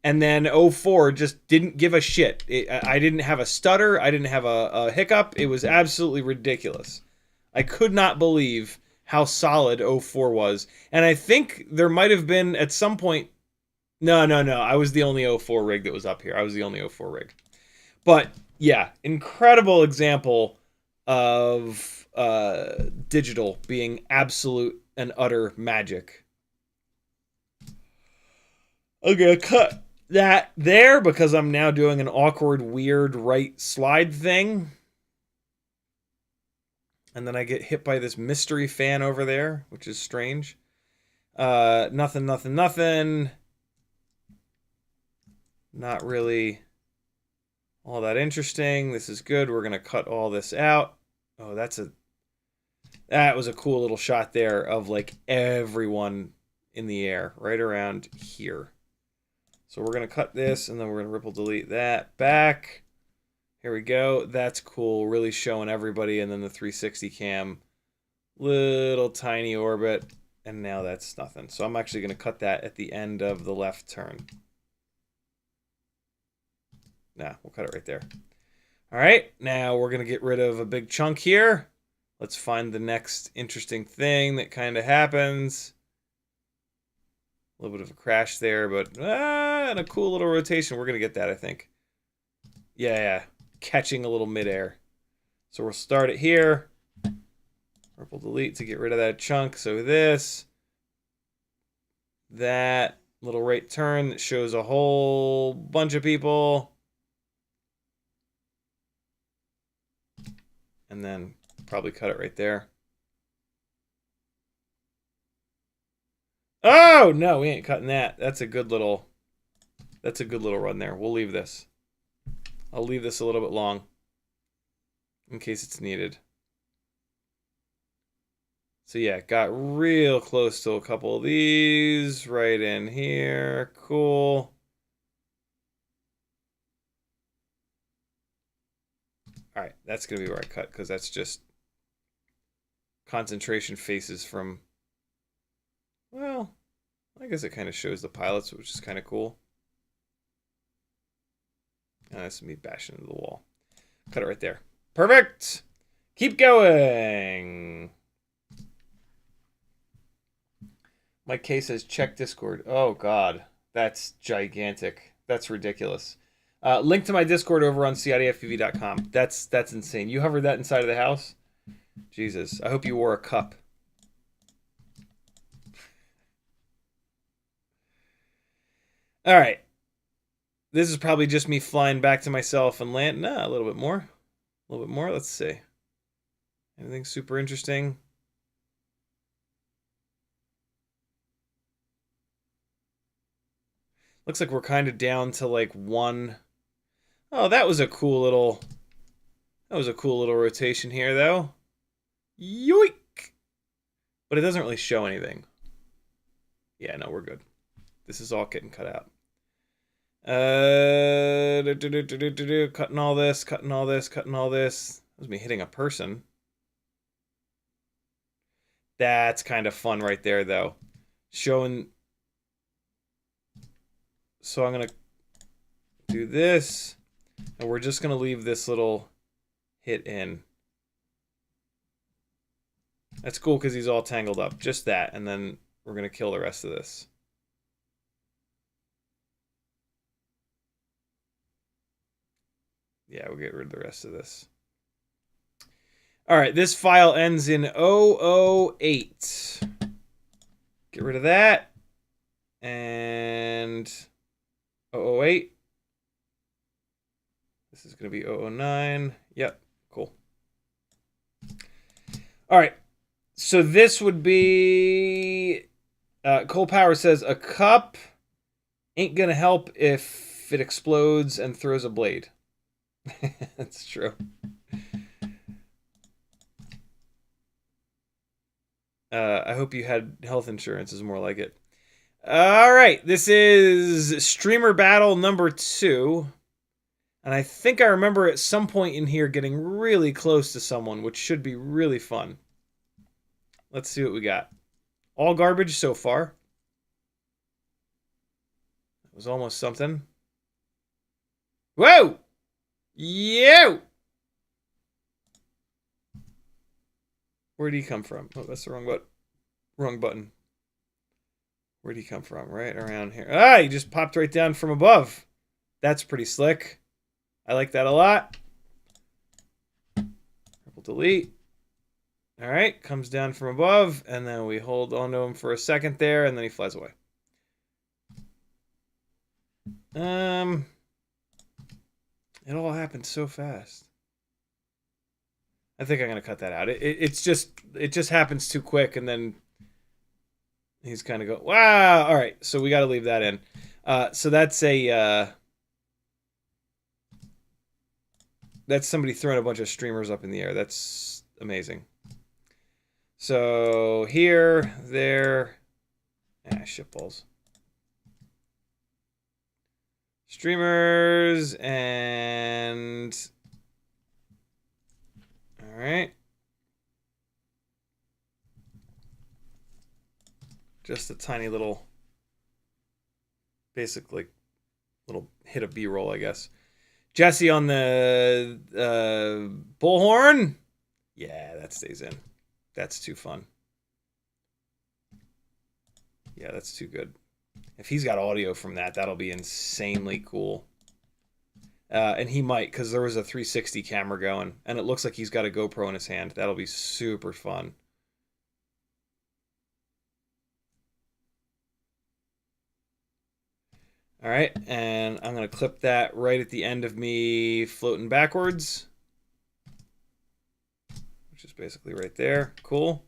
And then 04 just didn't give a shit. I didn't have a stutter. I didn't have a hiccup. It was absolutely ridiculous. I could not believe how solid 04 was. And I think there might have been at some point... No. I was the only 04 rig that was up here. I was the only 04 rig. But, yeah, incredible example of digital being absolute and utter magic. I'm going to cut that there because I'm now doing an awkward, weird right slide thing. And then I get hit by this mystery fan over there, which is strange. Nothing. Not really all that interesting. This is good. We're going to cut all this out. Oh, that was a cool little shot there of like everyone in the air right around here. So we're going to cut this and then we're going to ripple delete that back. Here we go. That's cool. Really showing everybody. And then the 360 cam. Little tiny orbit. And now that's nothing. So I'm actually going to cut that at the end of the left turn. Nah, we'll cut it right there. All right. Now we're going to get rid of a big chunk here. Let's find the next interesting thing that kind of happens. A little bit of a crash there, but and a cool little rotation. We're going to get that, I think. Yeah. Catching a little midair. So we'll start it here. Ripple delete to get rid of that chunk. So that little right turn that shows a whole bunch of people. And then probably cut it right there. Oh, no, we ain't cutting that. That's a good little run there. We'll leave this. I'll leave this a little bit long in case it's needed. So yeah, got real close to a couple of these right in here. Cool. All right, that's going to be where I cut because that's just concentration faces from, well, I guess it kind of shows the pilots, which is kind of cool. That's me bashing into the wall. Cut it right there. Perfect. Keep going. Mike K says, check Discord. Oh, God. That's gigantic. That's ridiculous. Link to my Discord over on CiottiFPV.com. That's insane. You hovered that inside of the house? Jesus. I hope you wore a cup. All right. This is probably just me flying back to myself and land. Nah, a little bit more. A little bit more. Let's see. Anything super interesting? Looks like we're kind of down to like one. Oh, that was a cool little rotation here, though. Yoink! But it doesn't really show anything. Yeah, no, we're good. This is all getting cut out. Cutting all this. That was me hitting a person. That's kind of fun right there, though. Showing. So I'm going to do this. And we're just going to leave this little hit in. That's cool because he's all tangled up. Just that. And then we're going to kill the rest of this. Yeah, we'll get rid of the rest of this. All right, this file ends in 008. Get rid of that. And 008. This is going to be 009. Yep, cool. All right, so this would be... Cole Power says, a cup ain't going to help if it explodes and throws a blade. That's true. I hope you had health insurance is more like it. All right, this is streamer battle number 2. And I think I remember at some point in here getting really close to someone, which should be really fun. Let's see what we got. All garbage so far. That was almost something. Whoa! Yo! Where'd he come from? Oh, that's the wrong button. Where'd he come from? Right around here. Ah, he just popped right down from above. That's pretty slick. I like that a lot. Triple delete. All right, comes down from above, and then we hold onto him for a second there, and then he flies away. It all happened so fast. I think I'm gonna cut that out. It just happens too quick, and then he's kind of go, wow. All right, so we got to leave that in. So that's that's somebody throwing a bunch of streamers up in the air. That's amazing. So here, there, shitballs. Streamers and all right. Just a tiny little, basically, little hit of B-roll, I guess. Jesse on the bullhorn. Yeah, that stays in. That's too fun. Yeah, that's too good. If he's got audio from that, that'll be insanely cool. And he might, because there was a 360 camera going, and it looks like he's got a GoPro in his hand. That'll be super fun. All right, and I'm going to clip that right at the end of me floating backwards, which is basically right there. Cool.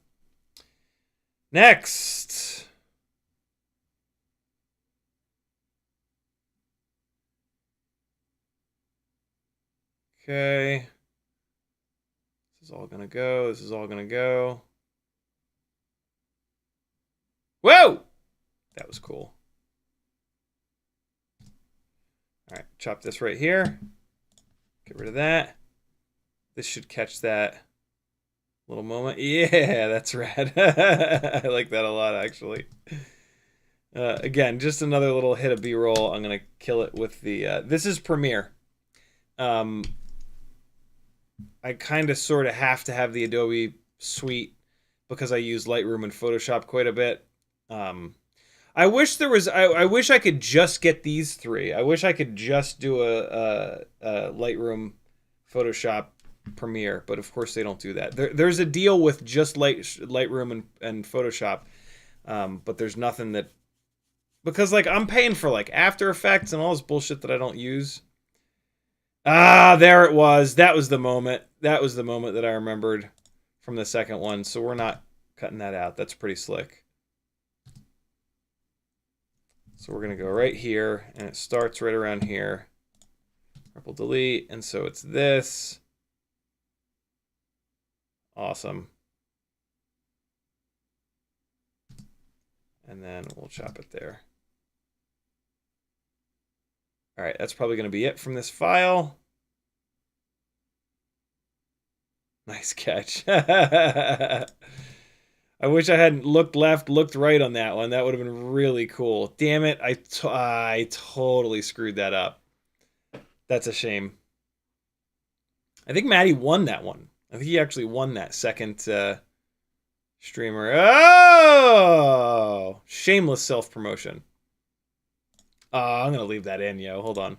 Next. Okay. This is all going to go. This is all going to go. Whoa! That was cool. All right, chop this right here. Get rid of that. This should catch that little moment. Yeah, that's rad. I like that a lot, actually. Again, just another little hit of B-roll. I'm going to kill it with the... this is Premiere. I kind of sort of have to have the Adobe suite because I use Lightroom and Photoshop quite a bit. I wish there was. I wish I could just get these 3. I wish I could just do a Lightroom, Photoshop, Premiere, but of course they don't do that. There's a deal with just Lightroom and Photoshop, but there's nothing that, because like I'm paying for like After Effects and all this bullshit that I don't use. Ah, there it was. That was the moment. That was the moment that I remembered from the second one. So we're not cutting that out. That's pretty slick. So we're going to go right here, and it starts right around here. Triple delete, and so it's this. Awesome. And then we'll chop it there. All right, that's probably going to be it from this file. Nice catch. I wish I hadn't looked left, looked right on that one. That would have been really cool. Damn it, I totally screwed that up. That's a shame. I think Maddie won that one. I think he actually won that second streamer. Oh! Shameless self-promotion. I'm going to leave that in, yo. Hold on.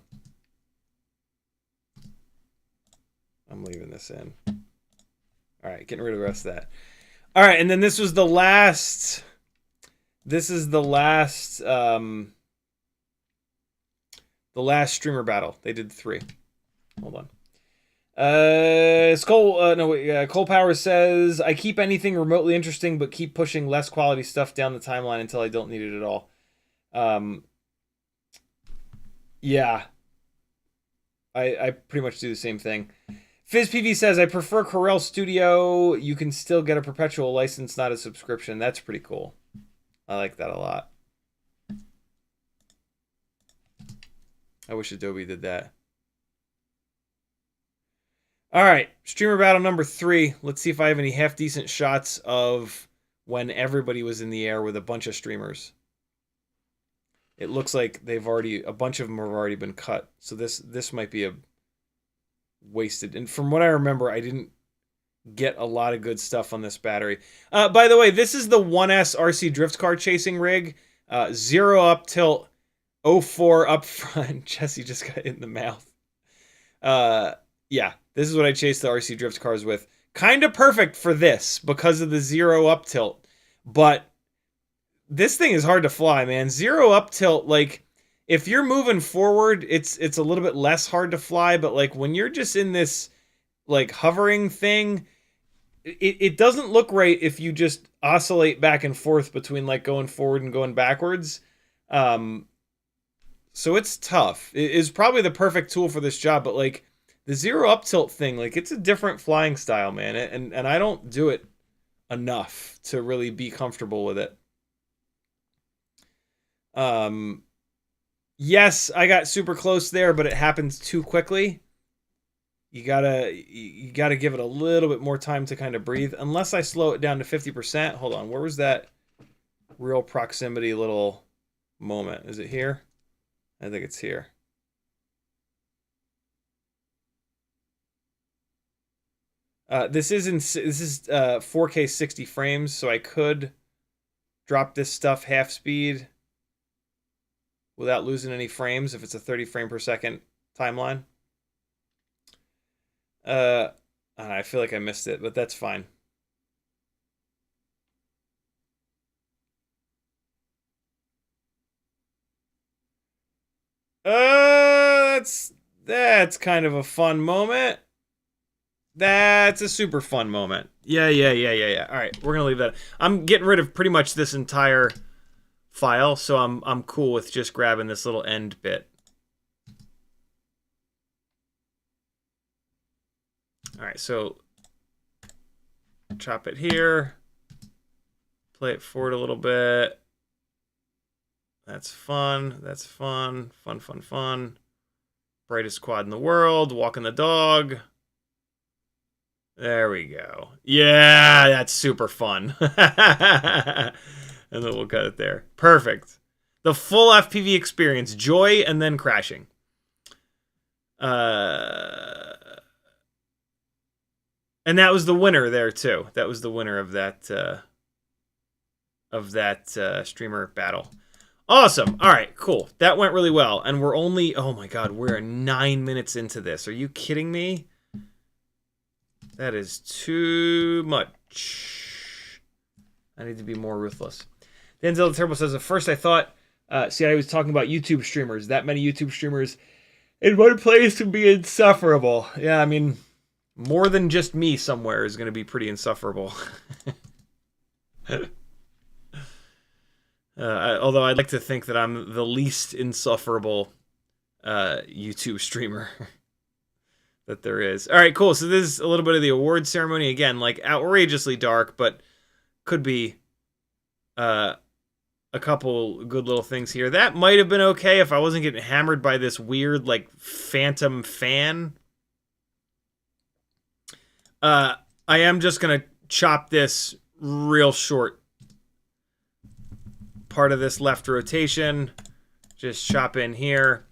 I'm leaving this in. All right, getting rid of the rest of that. All right, and then this was the last. This is the last streamer battle. They did 3. Hold on. Cole Power says, I keep anything remotely interesting, but keep pushing less quality stuff down the timeline until I don't need it at all. Yeah. I pretty much do the same thing. FizzPV says, I prefer Corel Studio. You can still get a perpetual license, not a subscription. That's pretty cool. I like that a lot. I wish Adobe did that. All right, streamer battle number 3. Let's see if I have any half-decent shots of when everybody was in the air with a bunch of streamers. It looks like a bunch of them have already been cut. So this might be a wasted. And from what I remember, I didn't get a lot of good stuff on this battery. By the way, this is the 1S RC drift car chasing rig. 0 up tilt, 04 up front. Jesse just got hit in the mouth. Yeah, this is what I chased the RC drift cars with. Kind of perfect for this because of the 0 up tilt. But this thing is hard to fly, man. 0 up tilt, like, if you're moving forward, it's a little bit less hard to fly. But, like, when you're just in this, like, hovering thing, it doesn't look right if you just oscillate back and forth between, like, going forward and going backwards. So it's tough. It is probably the perfect tool for this job. But, like, the 0 up tilt thing, like, it's a different flying style, man. And I don't do it enough to really be comfortable with it. Yes, I got super close there, but it happens too quickly. You gotta give it a little bit more time to kind of breathe. Unless I slow it down to 50%. Hold on, where was that real proximity little moment? Is it here? I think it's here. This is 4K 60 frames, so I could drop this stuff half speed without losing any frames if it's a 30 frame per second timeline. I feel like I missed it, but that's fine. That's kind of a fun moment. That's a super fun moment. Yeah. All right, we're gonna leave that. I'm getting rid of pretty much this entire file, so I'm cool with just grabbing this little end bit. All right, so chop it here, play it forward a little bit. That's fun. That's fun. Fun. Brightest quad in the world. Walking the dog. There we go. Yeah, that's super fun. And then we'll cut it there. Perfect. The full FPV experience. Joy and then crashing. And that was the winner there, too. That was the winner of that streamer battle. Awesome. All right, cool. That went really well. And we're only... Oh, my God. We're 9 minutes into this. Are you kidding me? That is too much. I need to be more ruthless. Denzel the Turbo says, at first I thought Ciotti was talking about YouTube streamers. That many YouTube streamers in one place can be insufferable. Yeah, I mean, more than just me somewhere is going to be pretty insufferable. Although I'd like to think that I'm the least insufferable YouTube streamer that there is. All right, cool. So this is a little bit of the award ceremony. Again, like outrageously dark, but could be a couple good little things here. That might have been okay if I wasn't getting hammered by this weird, like, phantom fan. I am just going to chop this real short. Part of this left rotation. Just chop in here.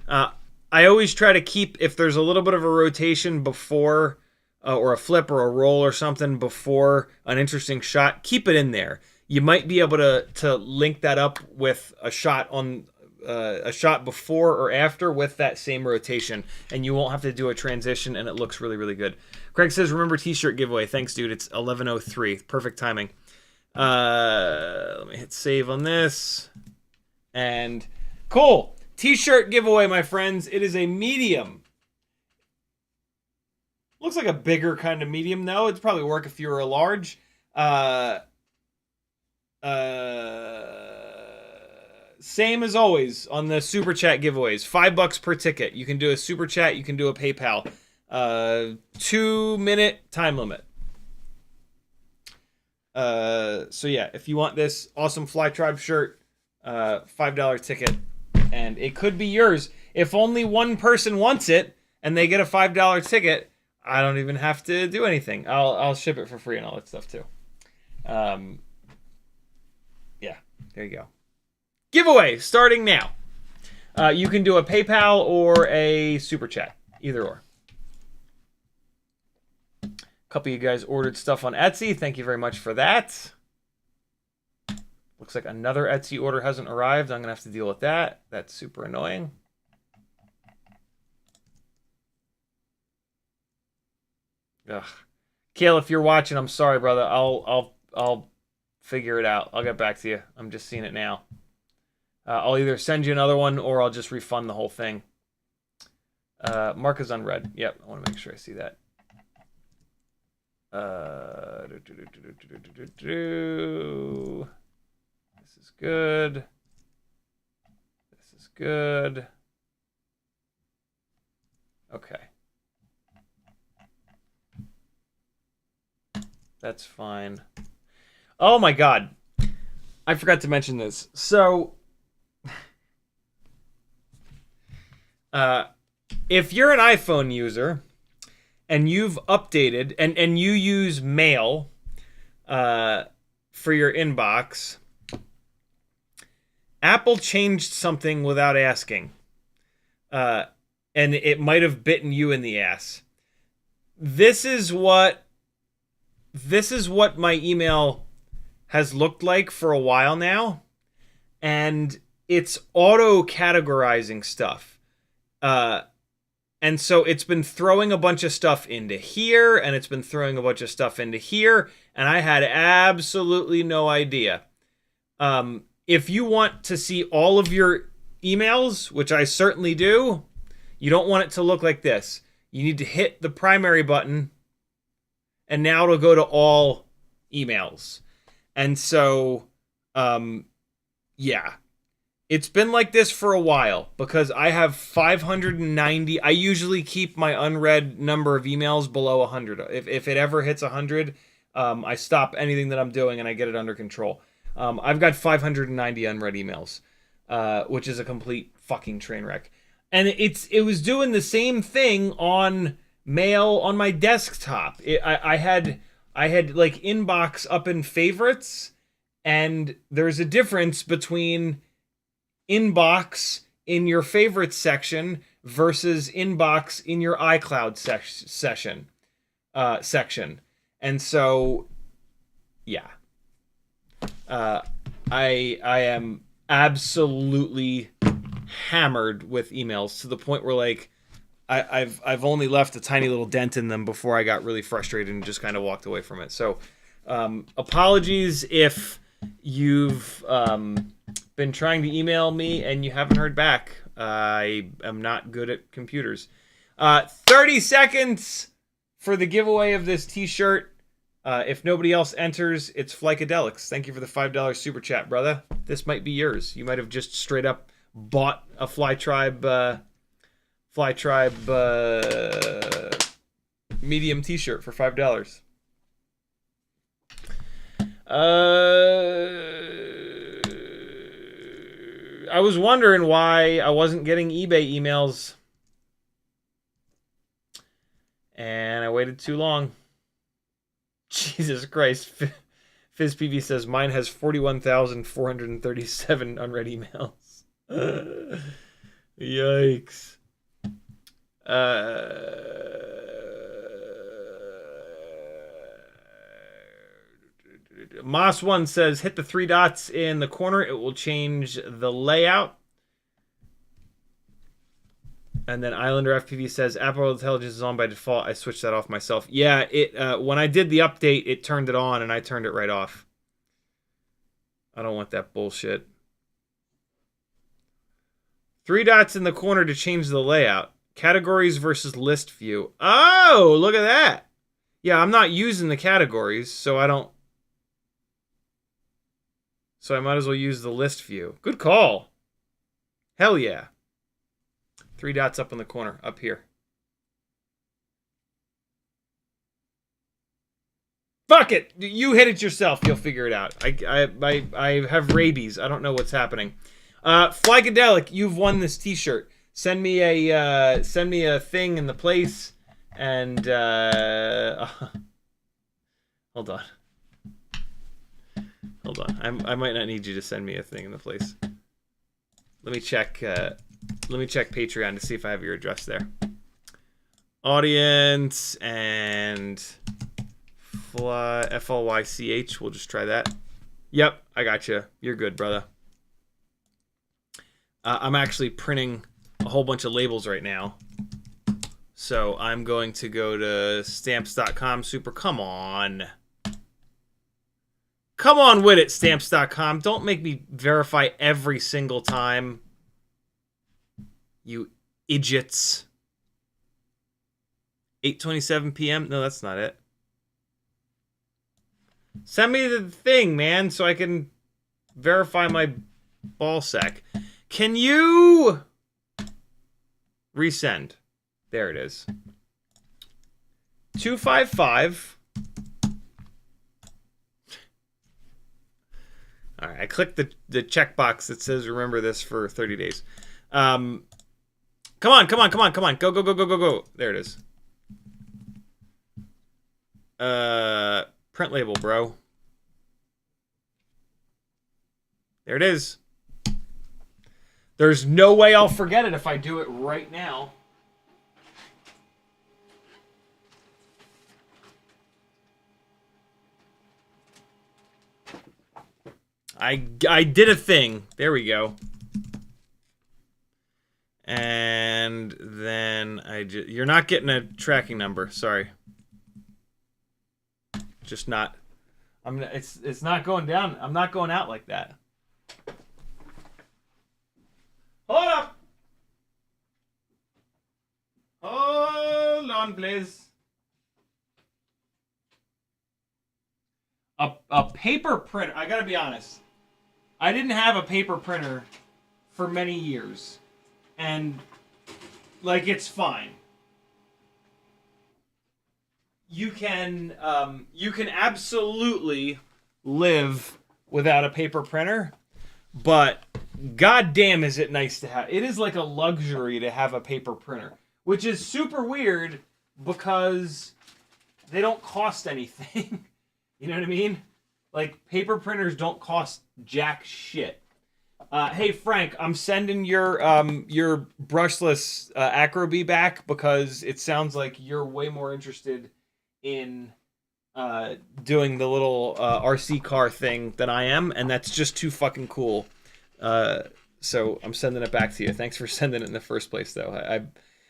I always try to keep, if there's a little bit of a rotation before, or a flip or a roll or something before an interesting shot, keep it in there. You might be able to link that up with a shot on a shot before or after with that same rotation, and you won't have to do a transition, and it looks really, really good. Craig says, remember t-shirt giveaway. Thanks, dude. It's 11:03. Perfect timing. Let me hit save on this. And cool. T-shirt giveaway, my friends. It is a medium. Looks like a bigger kind of medium, though. It'd probably work if you were a large. Same as always on the Super Chat giveaways. $5 per ticket. You can do a Super Chat. You can do a PayPal. 2-minute time limit. So yeah, if you want this awesome Fly Tribe shirt, $5 ticket, and it could be yours. If only one person wants it and they get a $5 ticket, I don't even have to do anything. I'll ship it for free and all that stuff too. Yeah, there you go. Giveaway starting now. You can do a PayPal or a Super Chat, either or. A couple of you guys ordered stuff on Etsy. Thank you very much for that. Looks like another Etsy order hasn't arrived. I'm going to have to deal with that. That's super annoying. Ugh. Kale, if you're watching, I'm sorry, brother. I'll figure it out. I'll get back to you. I'm just seeing it now. I'll either send you another one or I'll just refund the whole thing. Mark is unread. Yep, I want to make sure I see that. This is good. This is good. Okay. That's fine. Oh my God. I forgot to mention this. So, if you're an iPhone user and you've updated and you use Mail for your inbox, Apple changed something without asking. And it might have bitten you in the ass. This is what my email has looked like for a while now. And it's auto-categorizing stuff. And so it's been throwing a bunch of stuff into here, and it's been throwing a bunch of stuff into here, and I had absolutely no idea. If you want to see all of your emails, which I certainly do, you don't want it to look like this. You need to hit the primary button, and now it'll go to all emails. And so, yeah. It's been like this for a while because I have 590. I usually keep my unread number of emails below 100. If it ever hits 100, I stop anything that I'm doing and I get it under control. I've got 590 unread emails, which is a complete fucking train wreck. And it was doing the same thing on Mail on my desktop. I had like inbox up in favorites, and there's a difference between inbox in your favorites section versus inbox in your iCloud section. And so, yeah. I am absolutely hammered with emails to the point where, like, I've only left a tiny little dent in them before I got really frustrated and just kind of walked away from it. So, apologies if you've been trying to email me and you haven't heard back. I am not good at computers. 30 seconds for the giveaway of this t-shirt. If nobody else enters, it's Flycadelics. Thank you for the $5 super chat, brother. This might be yours. You might have just straight up bought a Fly Tribe medium t-shirt for $5. I was wondering why I wasn't getting eBay emails, and I waited too long. Jesus Christ. FizzPV says mine has 41,437 unread emails. Yikes. Moss1 says, hit the 3 dots in the corner. It will change the layout. And then Islander FPV says, Apple Intelligence is on by default. I switched that off myself. Yeah, when I did the update, it turned it on, and I turned it right off. I don't want that bullshit. 3 dots in the corner to change the layout. Categories versus list view. Oh, look at that. Yeah, I'm not using the categories, so I don't... So I might as well use the list view. Good call. Hell yeah. 3 dots up in the corner, up here. Fuck it. You hit it yourself. You'll figure it out. I have rabies. I don't know what's happening. Flygedelic, you've won this T-shirt. Send me a thing in the place, and hold on. Hold on. I might not need you to send me a thing in the place. Let me check. Let me check Patreon to see if I have your address there. Audience and FLYCH. We'll just try that. Yep, I got you. You're good, brother. I'm actually printing a whole bunch of labels right now. So I'm going to go to stamps.com. Super, come on. Come on with it, stamps.com. Don't make me verify every single time. You idiots. 8:27 p.m.? No, that's not it. Send me the thing, man, so I can verify my ball sack. Can you resend? There it is. 255. All right, I clicked the checkbox that says remember this for 30 days. Come on. Go. There it is. Print label, bro. There it is. There's no way I'll forget it if I do it right now. I did a thing. There we go. And then you're not getting a tracking number. Sorry. Just not. It's not going down. I'm not going out like that. Hold up. Hold on, please. A paper printer. I gotta be honest. I didn't have a paper printer for many years. And, like, it's fine. You can absolutely live without a paper printer, but goddamn is it nice to have. It is like a luxury to have a paper printer, which is super weird because they don't cost anything. You know what I mean? Like, paper printers don't cost jack shit. Hey Frank, I'm sending your brushless Acroby back because it sounds like you're way more interested in doing the little RC car thing than I am, and that's just too fucking cool. So I'm sending it back to you. Thanks for sending it in the first place, though.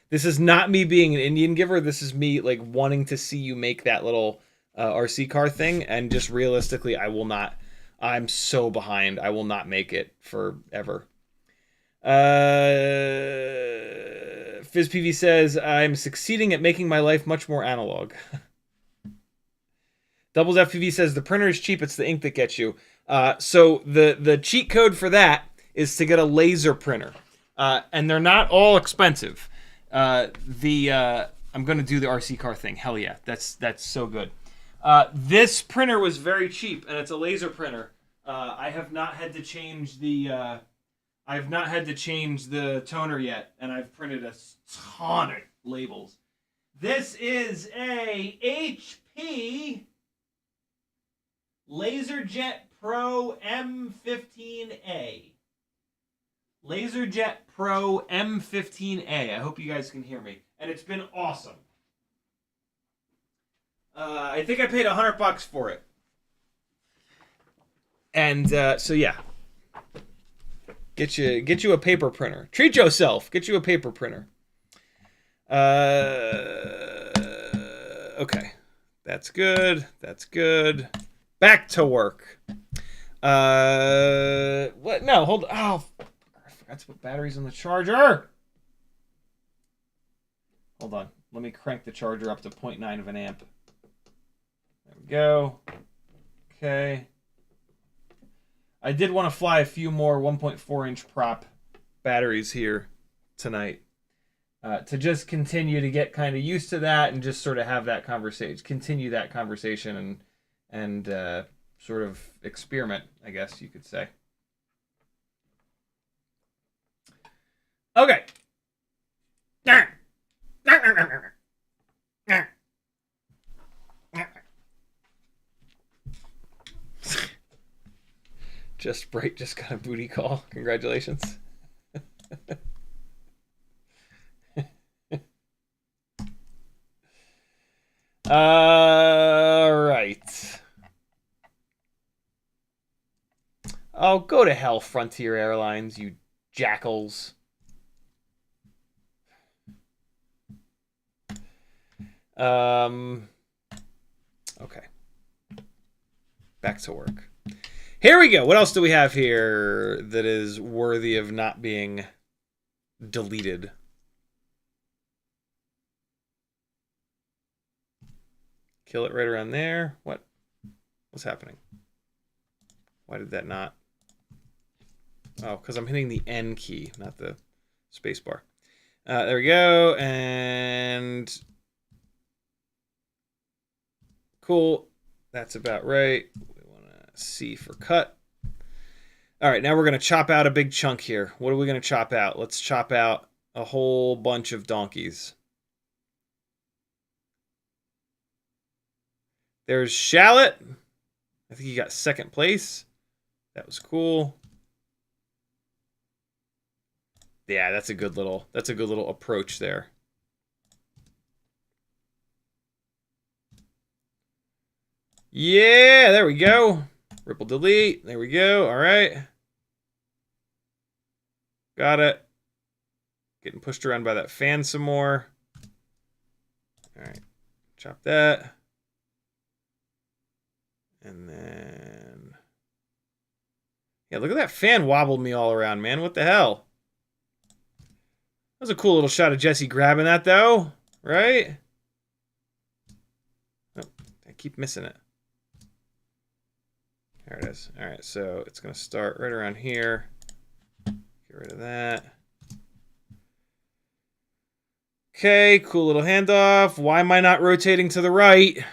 This is not me being an Indian giver. This is me like wanting to see you make that little RC car thing, and just realistically, I will not. I'm so behind. I will not make it forever. FizzPV says, I'm succeeding at making my life much more analog. Doubles FPV says, the printer is cheap. It's the ink that gets you. So the cheat code for that is to get a laser printer. And they're not all expensive. I'm going to do the RC car thing. Hell yeah. That's so good. This printer was very cheap, and it's a laser printer. I have not had to change the toner yet, and I've printed a ton of labels. This is a HP LaserJet Pro M15A. LaserJet Pro M15A. I hope you guys can hear me, and it's been awesome. I think I paid $100 for it. And so yeah. Get you a paper printer. Treat yourself. Get you a paper printer. Okay. That's good. That's good. Back to work. What? No, hold on. Oh, I forgot to put batteries on the charger. Hold on. Let me crank the charger up to 0.9 of an amp. There we go. Okay. I did want to fly a few more 1.4-inch prop batteries here tonight to just continue to get kind of used to that and just sort of have that conversation, continue that conversation, and sort of experiment, I guess you could say. Okay. Just Bright just got a booty call. Congratulations. All right. Oh, go to hell, Frontier Airlines, you jackals. Okay. Back to work. Here we go. What else do we have here that is worthy of not being deleted? Kill it right around there. What? What's happening? Why did that not? Oh, because I'm hitting the N key, not the space bar. There we go. And cool. That's about right. We want to C for cut. All right, now we're going to chop out a big chunk here. What are we going to chop out? Let's chop out a whole bunch of donkeys. There's Shallot. I think he got second place. That was cool. Yeah, that's a good little approach there. Yeah, there we go. Ripple delete. There we go. All right. Got it. Getting pushed around by that fan some more. All right. Chop that. And then... yeah, look at that fan wobbled me all around, man. What the hell? That was a cool little shot of Jesse grabbing that, though. Right? Oh, I keep missing it. There it is. All right, so it's going to start right around here. Get rid of that. Okay, cool little handoff. Why am I not rotating to the right?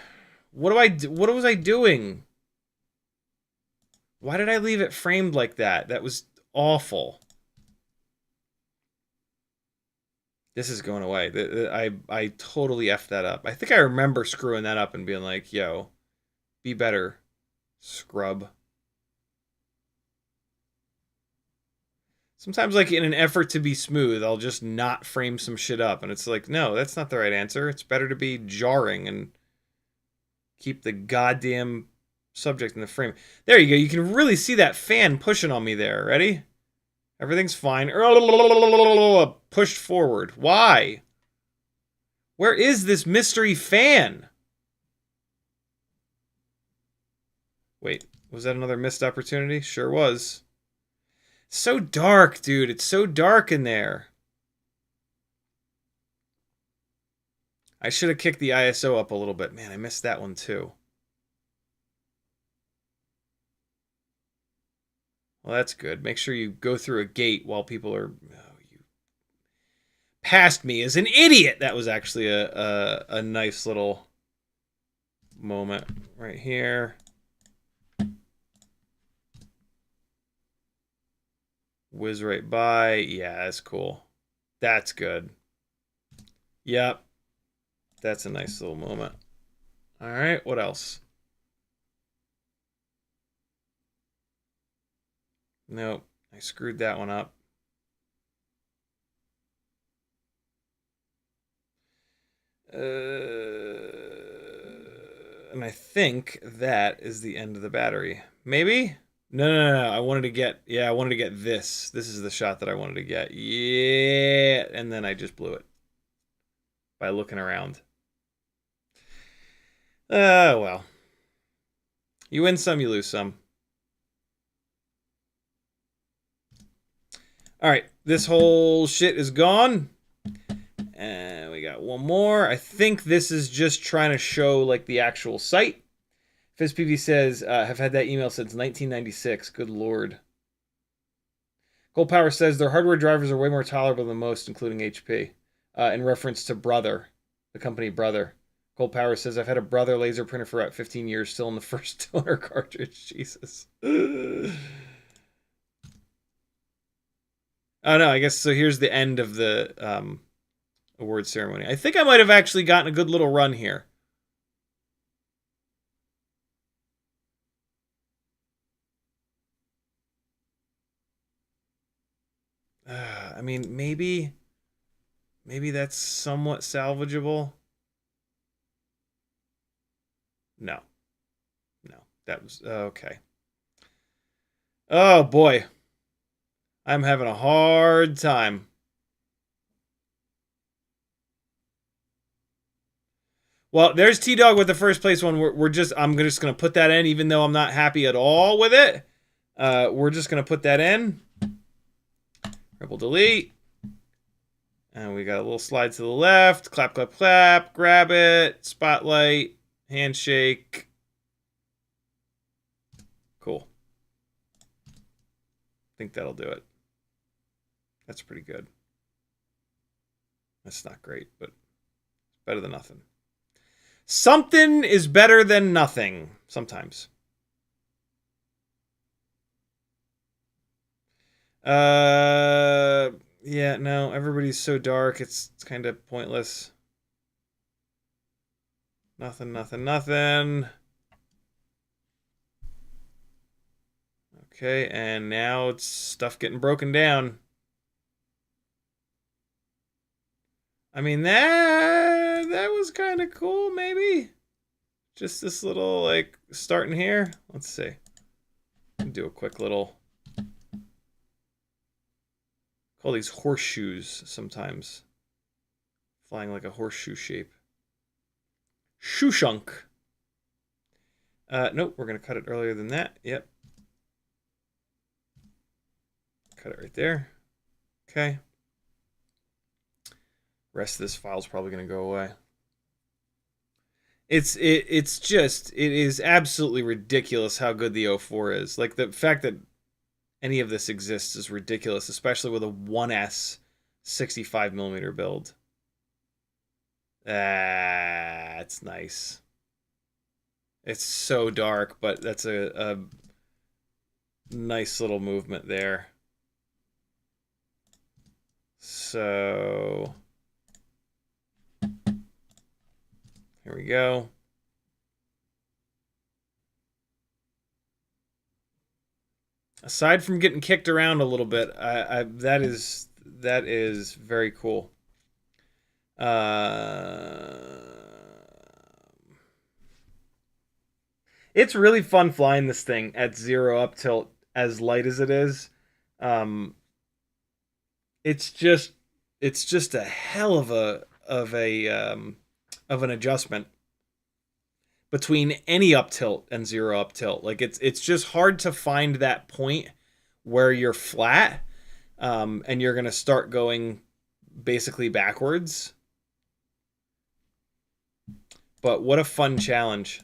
What was I doing? Why did I leave it framed like that? That was awful. This is going away. I totally effed that up. I think I remember screwing that up and being like, yo, be better, scrub. Sometimes, like, in an effort to be smooth, I'll just not frame some shit up. And it's like, no, that's not the right answer. It's better to be jarring and keep the goddamn subject in the frame. There you go. You can really see that fan pushing on me there. Ready? Everything's fine. Pushed forward. Why? Where is this mystery fan? Wait, was that another missed opportunity? Sure was. So dark, dude. It's so dark in there. I should have kicked the ISO up a little bit. Man, I missed that one too. Well, that's good. Make sure you go through a gate while people are... oh, you passed me as an idiot! That was actually a nice little moment right here. Whiz right by. Yeah, that's cool. That's good. Yep. That's a nice little moment. All right, what else? Nope, I screwed that one up. And I think that is the end of the battery. Maybe? No. I wanted to get this. This is the shot that I wanted to get. Yeah. And then I just blew it by looking around. Well. You win some, you lose some. All right. This whole shit is gone. And we got one more. I think this is just trying to show like the actual site. FizPV says, have had that email since 1996. Good lord. Gold Power says their hardware drivers are way more tolerable than most, including HP. In reference to Brother, the company Brother. Cold Power says, I've had a brother laser printer for about 15 years, still in the first toner cartridge. Jesus. Oh, no, I guess so. Here's the end of the award ceremony. I think I might have actually gotten a good little run here. I mean, maybe that's somewhat salvageable. No. No. That was okay. Oh boy. I'm having a hard time. Well, there's T-Dog with the first place one. I'm just going to put that in, even though I'm not happy at all with it. We're just going to put that in. Triple delete. And we got a little slide to the left. Clap, clap, clap. Grab it. Spotlight. Handshake. Cool. I think that'll do it. That's pretty good. That's not great, but it's better than nothing. Something is better than nothing sometimes. Yeah, no, everybody's so dark, it's kind of pointless. Nothing, nothing, nothing. Okay, and now it's stuff getting broken down. I mean, that was kind of cool, maybe. Just this little, like, starting here. Let's see. Do a quick little... Call these horseshoes sometimes. Flying like a horseshoe shape. Shooshunk. Nope, we're going to cut it earlier than that. Yep. Cut it right there. Okay. Rest of this file's probably going to go away. It is absolutely ridiculous how good the 04 is. Like, the fact that any of this exists is ridiculous, especially with a 1S 65mm build. It's nice. It's so dark, but that's a nice little movement there. So here we go. Aside from getting kicked around a little bit, that is very cool. It's really fun flying this thing at 0 up tilt, as light as it is. It's just a hell of an adjustment between any up tilt and 0 up tilt. Like, it's just hard to find that point where you're flat, and you're gonna start going basically backwards. But what a fun challenge.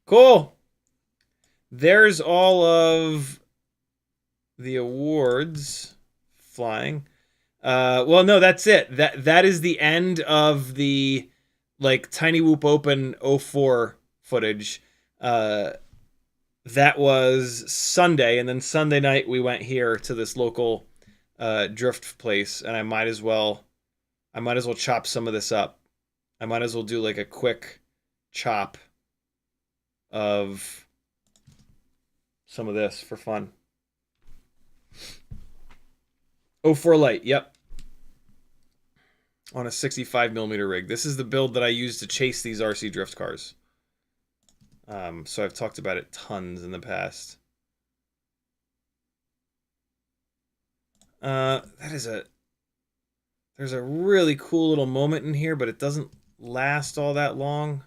Cool. There's all of the awards flying. Well, no, that's it. That is the end of the, like, TinyWhoop Open 04 footage. That was Sunday, and then Sunday night we went here to this local drift place, and I might as well chop some of this up. I might as well do like a quick chop of some of this for fun. 04 light, yep. On a 65mm rig. This is the build that I use to chase these RC drift cars. So I've talked about it tons in the past. There's a really cool little moment in here, but it doesn't last all that long.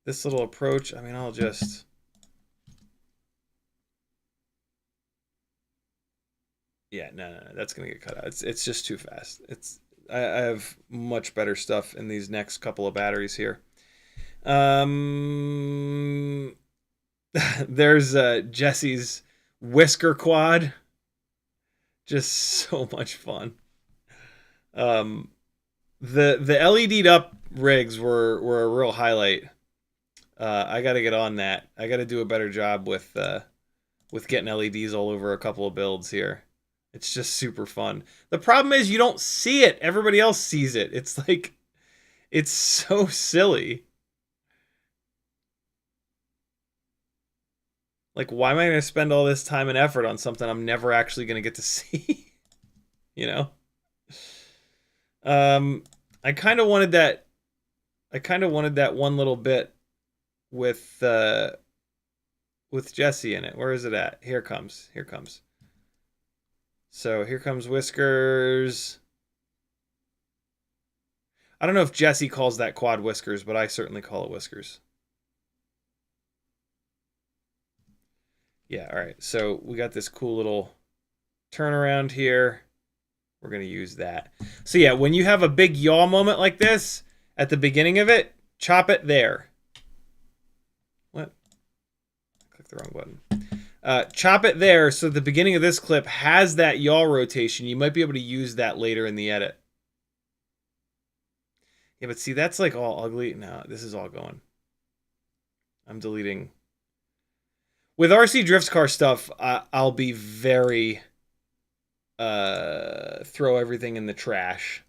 This little approach, I mean, I'll just... Yeah, no, that's gonna get cut out. It's just too fast. I have much better stuff in these next couple of batteries here. There's Jesse's whisker quad. Just so much fun. The LED'd up rigs were a real highlight. I got to get on that. I got to do a better job with getting LEDs all over a couple of builds here. It's just super fun. The problem is you don't see it. Everybody else sees it. It's like, it's so silly. Like, why am I going to spend all this time and effort on something I'm never actually going to get to see? You know? I kind of wanted that. I kind of wanted that one little bit with Jesse in it. Where is it at? Here it comes. Here it comes. So here comes Whiskers. I don't know if Jesse calls that quad Whiskers, but I certainly call it Whiskers. Yeah, all right. So we got this cool little turnaround here. We're going to use that. So yeah, when you have a big yaw moment like this, at the beginning of it, chop it there. What? Click the wrong button. Chop it there so the beginning of this clip has that yaw rotation. You might be able to use that later in the edit. Yeah, but see, that's like all ugly. No, this is all going. I'm deleting. With RC Drifts Car stuff, I'll be very throw everything in the trash.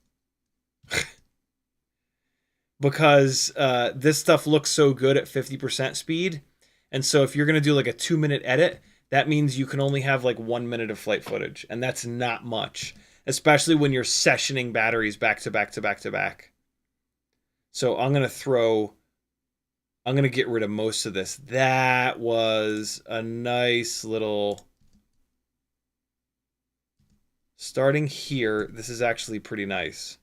Because this stuff looks so good at 50% speed. And so if you're going to do like a 2-minute edit, that means you can only have like 1 minute of flight footage. And that's not much, especially when you're sessioning batteries back to back to back to back. So I'm going to get rid of most of this. That was a nice little... Starting here, this is actually pretty nice.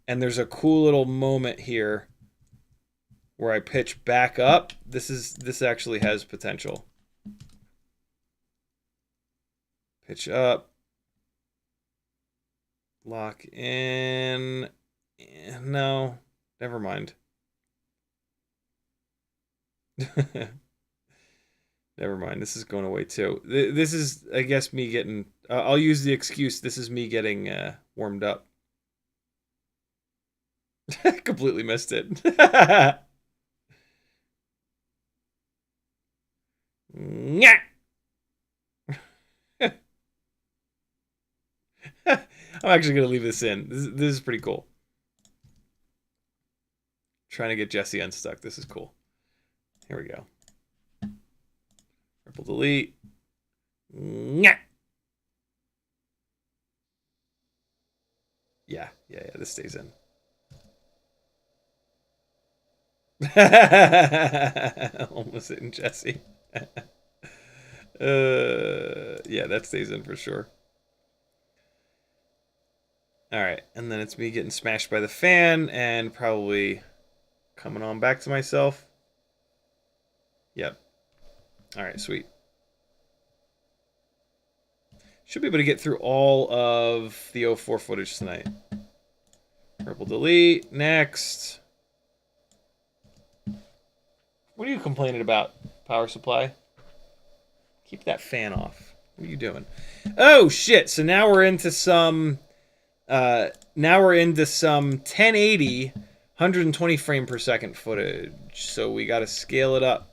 And there's a cool little moment here where I pitch back up. This actually has potential. Pitch up. Lock in. No, never mind. Never mind. This is going away too. This is, I guess, me getting... I'll use the excuse. This is me getting warmed up. Completely missed it. I'm actually going to leave this in. This is pretty cool. Trying to get Jesse unstuck. This is cool. Here we go. Triple delete. Yeah, this stays in. Almost hitting Jesse. Yeah, that stays in for sure. All right, and then it's me getting smashed by the fan and probably coming on back to myself. Yep. All right, sweet. Should be able to get through all of the 04 footage tonight. Triple delete. Next. What are you complaining about, power supply? Keep that fan off. What are you doing? Oh shit! So now we're into some 1080, 120 frame per second footage. So we got to scale it up.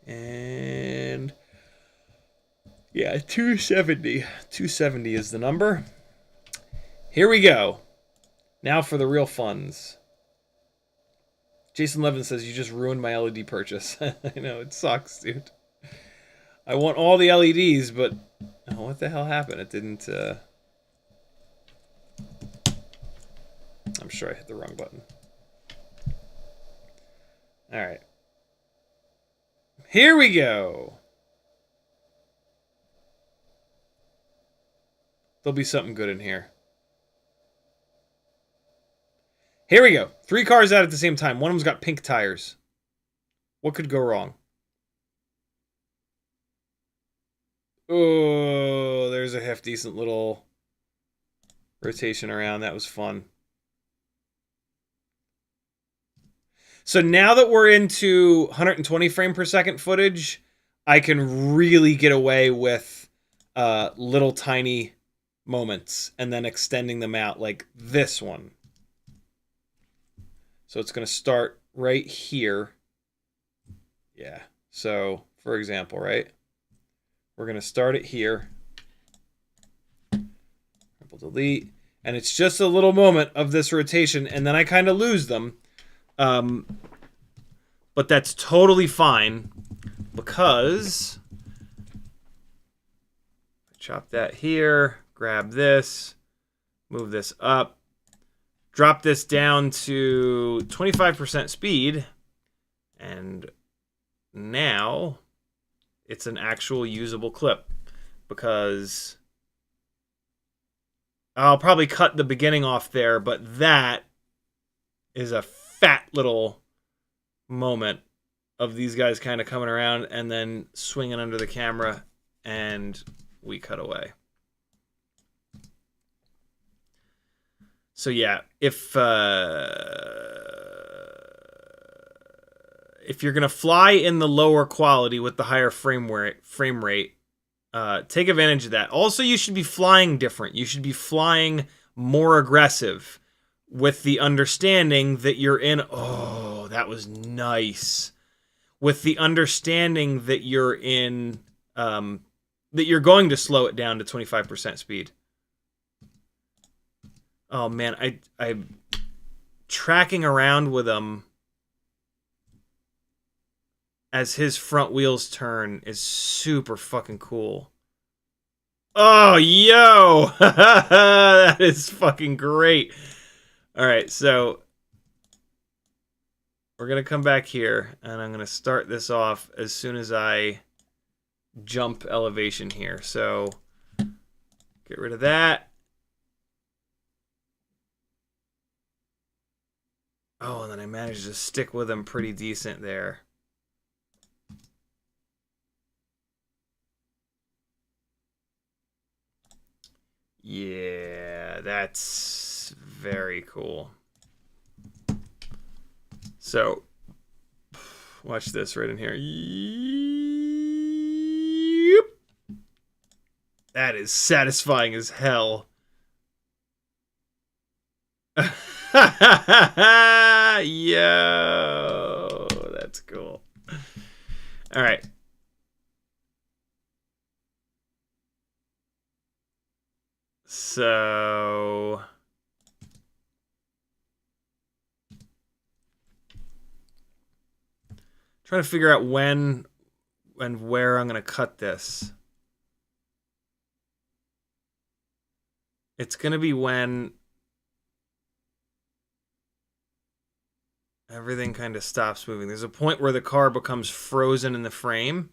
And yeah, 270. 270 is the number. Here we go. Now for the real funds. Jason Levin says, you just ruined my LED purchase. I know, it sucks, dude. I want all the LEDs, but oh, what the hell happened? It didn't... I'm sure I hit the wrong button. All right. Here we go. There'll be something good in here. Here we go. 3 cars out at the same time. One of them's got pink tires. What could go wrong? Oh, there's a half decent little rotation around. That was fun. So now that we're into 120 frame per second footage, I can really get away with little tiny moments and then extending them out like this one. So it's going to start right here. Yeah. So, for example, right? We're going to start it here. Delete. And it's just a little moment of this rotation, and then I kind of lose them. But that's totally fine because chop that here, grab this, move this up, drop this down to 25% speed, and now it's an actual usable clip because I'll probably cut the beginning off there, but that is a fat little moment of these guys kind of coming around and then swinging under the camera, and we cut away. So yeah, if you're gonna fly in the lower quality with the higher frame rate, take advantage of that. Also, you should be flying different. You should be flying more aggressive with the understanding that you're in... Oh, that was nice. With the understanding that you're in... that you're going to slow it down to 25% speed. Oh, man. I'm tracking around with him as his front wheels turn is super fucking cool. Oh, yo! That is fucking great. All right, so we're going to come back here, and I'm going to start this off as soon as I jump elevation here. So get rid of that. Oh, and then I managed to stick with him pretty decent there. Yeah, that's very cool. So, watch this right in here. Yep. That is satisfying as hell. Yo, that's cool. All right. So trying to figure out when and where I'm going to cut this. It's going to be when everything kind of stops moving. There's a point where the car becomes frozen in the frame,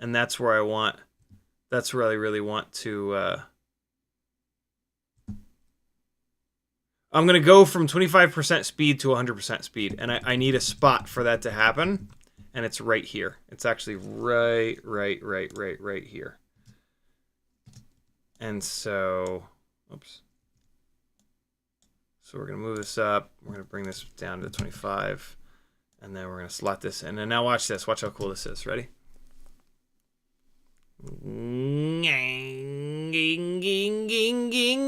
and that's where I really want to I'm going to go from 25% speed to 100% speed, and I need a spot for that to happen, and it's right here. It's actually right here. And so, oops. So we're going to move this up. We're going to bring this down to 25, and then we're going to slot this in. And now watch this. Watch how cool this is. Ready?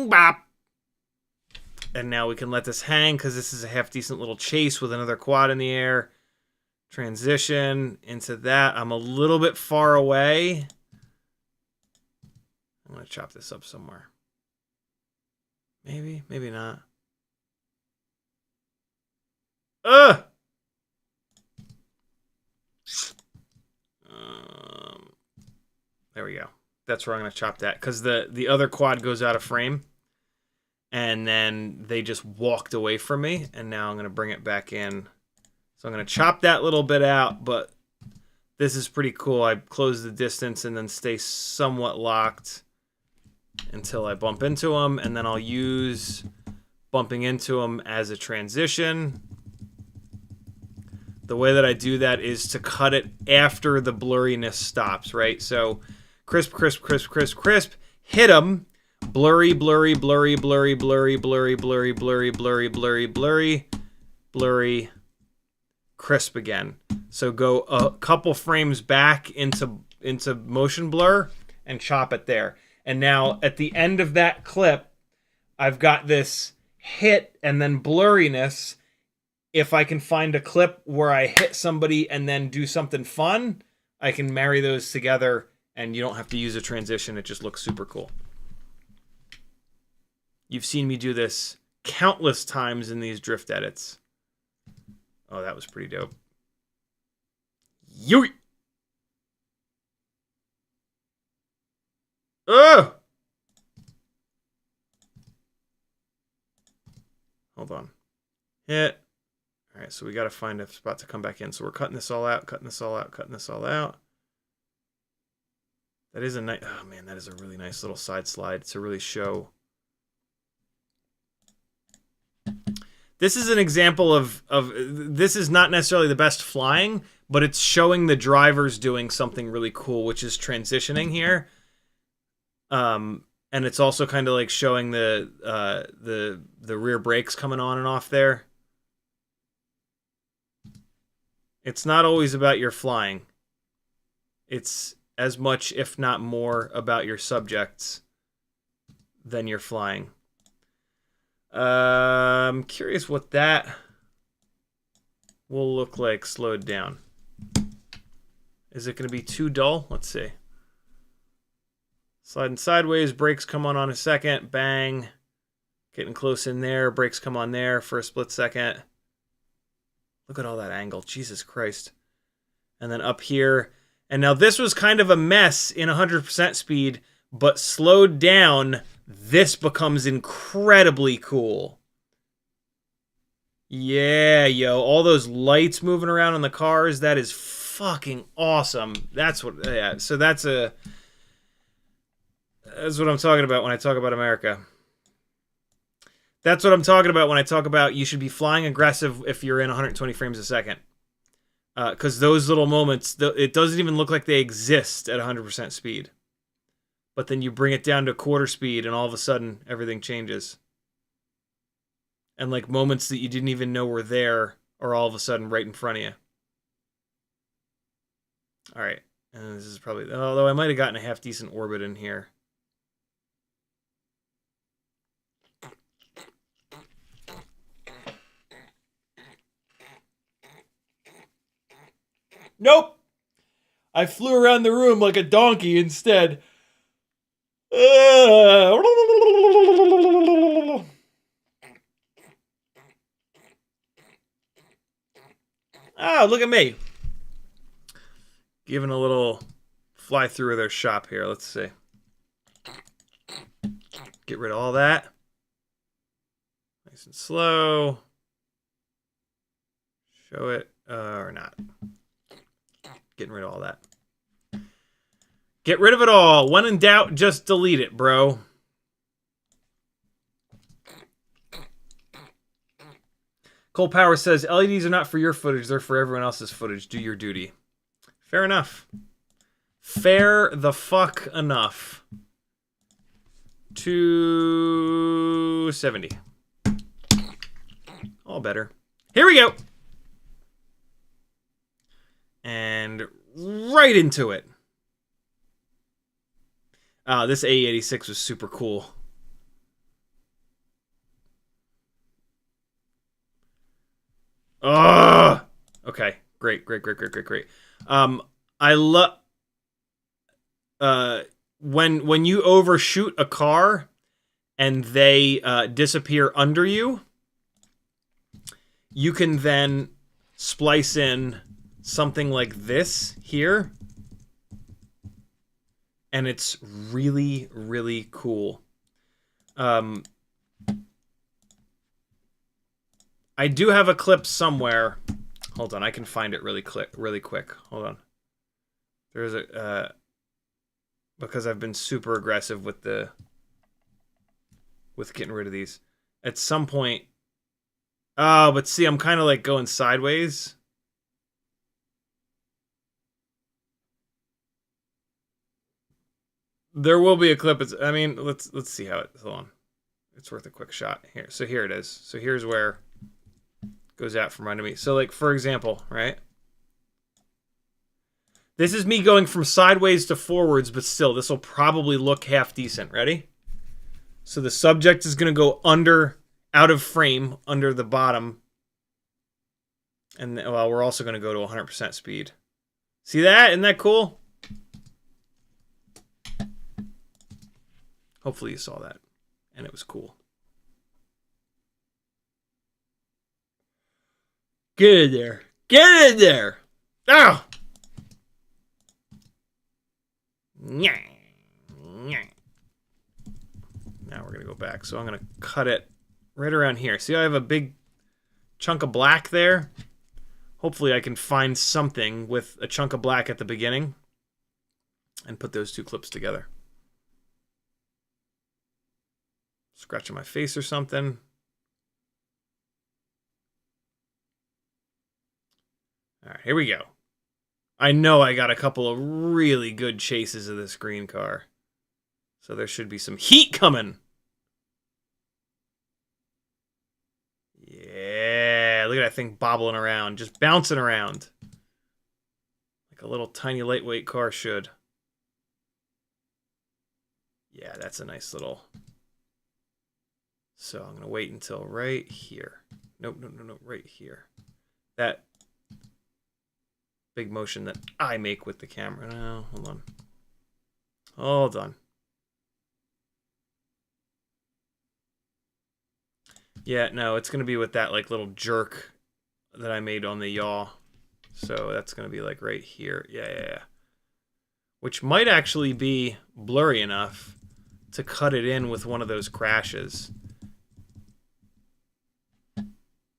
Bop. And now we can let this hang because this is a half-decent little chase with another quad in the air. Transition into that. I'm a little bit far away. I'm going to chop this up somewhere. Maybe, maybe not. Ugh! There we go. That's where I'm going to chop that because the other quad goes out of frame. And then they just walked away from me, and now I'm going to bring it back in. So I'm going to chop that little bit out, but this is pretty cool. I close the distance and then stay somewhat locked until I bump into them, and then I'll use bumping into them as a transition. The way that I do that is to cut it after the blurriness stops, right? So crisp, crisp, crisp, crisp, crisp, hit them. Blurry, blurry, blurry, blurry, blurry, blurry, blurry, blurry, blurry, blurry, blurry, blurry, crisp again. So go a couple frames back into motion blur and chop it there. And now at the end of that clip, I've got this hit and then blurriness. If I can find a clip where I hit somebody and then do something fun, I can marry those together and you don't have to use a transition. It just looks super cool. You've seen me do this countless times in these drift edits. Oh, that was pretty dope. Yoey! Oh! Hold on. Hit. All right, so we got to find a spot to come back in. So we're cutting this all out, cutting this all out, cutting this all out. That is a nice... Oh, man, that is a really nice little side slide to really show... This is an example of this is not necessarily the best flying, but it's showing the drivers doing something really cool, which is transitioning here. And it's also kind of like showing the rear brakes coming on and off there. It's not always about your flying. It's as much, if not more, about your subjects than your flying. I'm curious what that will look like slowed down. Is it going to be too dull? Let's see. Sliding sideways, brakes come on a second, bang. Getting close in there, brakes come on there for a split second. Look at all that angle, Jesus Christ. And then up here. And now this was kind of a mess in 100% speed, but slowed down, this becomes incredibly cool. Yeah, yo, all those lights moving around on the cars, that is fucking awesome. That's what, yeah, so that's what I'm talking about when I talk about America. That's what I'm talking about when I talk about you should be flying aggressive if you're in 120 frames a second. Because those little moments, it doesn't even look like they exist at 100% speed. But then you bring it down to quarter speed and all of a sudden everything changes. And like moments that you didn't even know were there are all of a sudden right in front of you. All right. And this is probably, although I might have gotten a half decent orbit in here. Nope. I flew around the room like a donkey instead. Oh, look at me. Giving a little fly through of their shop here. Let's see. Get rid of all that. Nice and slow. Show it or not. Getting rid of all that. Get rid of it all. When in doubt, just delete it, bro. Cole Power says, LEDs are not for your footage. They're for everyone else's footage. Do your duty. Fair enough. Fair the fuck enough. 270. All better. Here we go. And right into it. This A86 was super cool. Oh, okay, great. I love when you overshoot a car and they disappear under you. You can then splice in something like this here. And it's really, really cool. I do have a clip somewhere. Hold on, I can find it really quick. Hold on. There's a because I've been super aggressive with getting rid of these. At some point, oh, but see, I'm kind of like going sideways. There will be a clip. I mean, let's see how it. Hold on, it's worth a quick shot here. So here it is. So here's where it goes out from under me. So like for example, right? This is me going from sideways to forwards, but still, this will probably look half decent. Ready? So the subject is going to go out of frame, under the bottom. And, well, we're also going to go to 100% speed. See that? Isn't that cool? Hopefully you saw that. And it was cool. Get in there. Get in there. Oh! Now we're going to go back. So I'm going to cut it right around here. See, I have a big chunk of black there. Hopefully I can find something with a chunk of black at the beginning and put those two clips together. Scratching my face or something. All right, here we go. I know I got a couple of really good chases of this green car. So there should be some heat coming. Yeah, look at that thing bobbling around, just bouncing around. Like a little tiny lightweight car should. Yeah, that's a nice little... So I'm going to wait until right here. Nope, right here. That big motion that I make with the camera. No, hold on. Hold on. Yeah, no, it's going to be with that like little jerk that I made on the yaw. So that's going to be like right here. Yeah. Which might actually be blurry enough to cut it in with one of those crashes.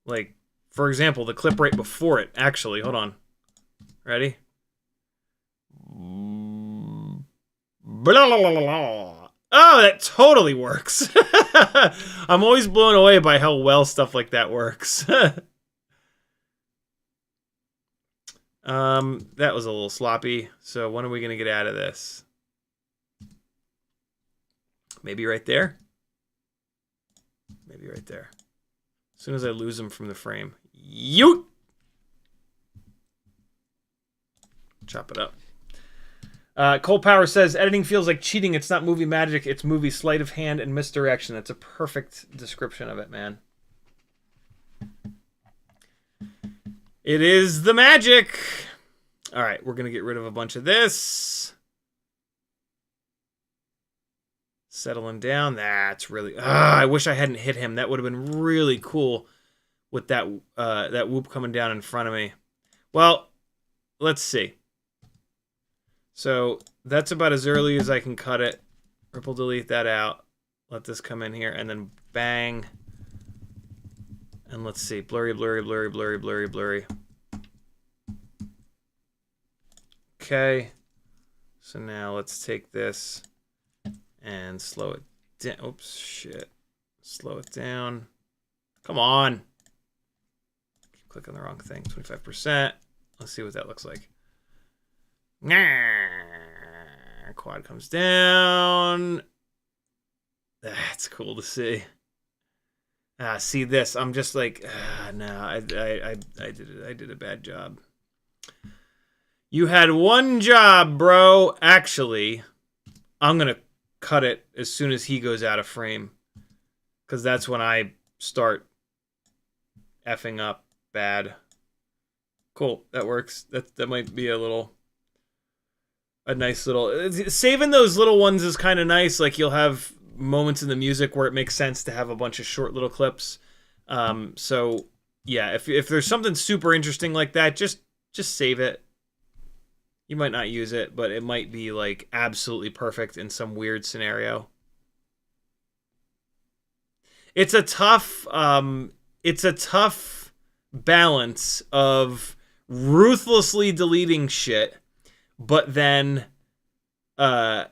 Like, for example, the clip right before it. Actually, hold on. Ready? Blah, blah, blah, blah. Oh, that totally works. I'm always blown away by how well stuff like that works. That was a little sloppy. So when are we going to get out of this? Maybe right there? Maybe right there. As soon as I lose them from the frame. Yoot! Chop it up. Cole Power says, editing feels like cheating. It's not movie magic. It's movie sleight of hand and misdirection. That's a perfect description of it, man. It is the magic. All right, we're going to get rid of a bunch of this. Settling down. That's really... I wish I hadn't hit him. That would have been really cool with that, that whoop coming down in front of me. Well, let's see. So that's about as early as I can cut it. Ripple delete that out. Let this come in here and then bang. And let's see. Blurry, blurry, blurry, blurry, blurry, blurry. Okay. So now let's take this and slow it down. Oops, shit. Slow it down. Come on. Keep clicking the wrong thing. 25%. Let's see what that looks like. Quad comes down. That's cool to see. See this. I'm just like, no, I did a bad job. You had one job, bro. Actually, I'm gonna cut it as soon as he goes out of frame, because that's when I start effing up bad. Cool, that works. That might be a nice little... Saving those little ones is kind of nice. Like, you'll have moments in the music where it makes sense to have a bunch of short little clips. So, yeah, if there's something super interesting like that, just save it. You might not use it, but it might be, like, absolutely perfect in some weird scenario. It's a tough balance of ruthlessly deleting shit, but then not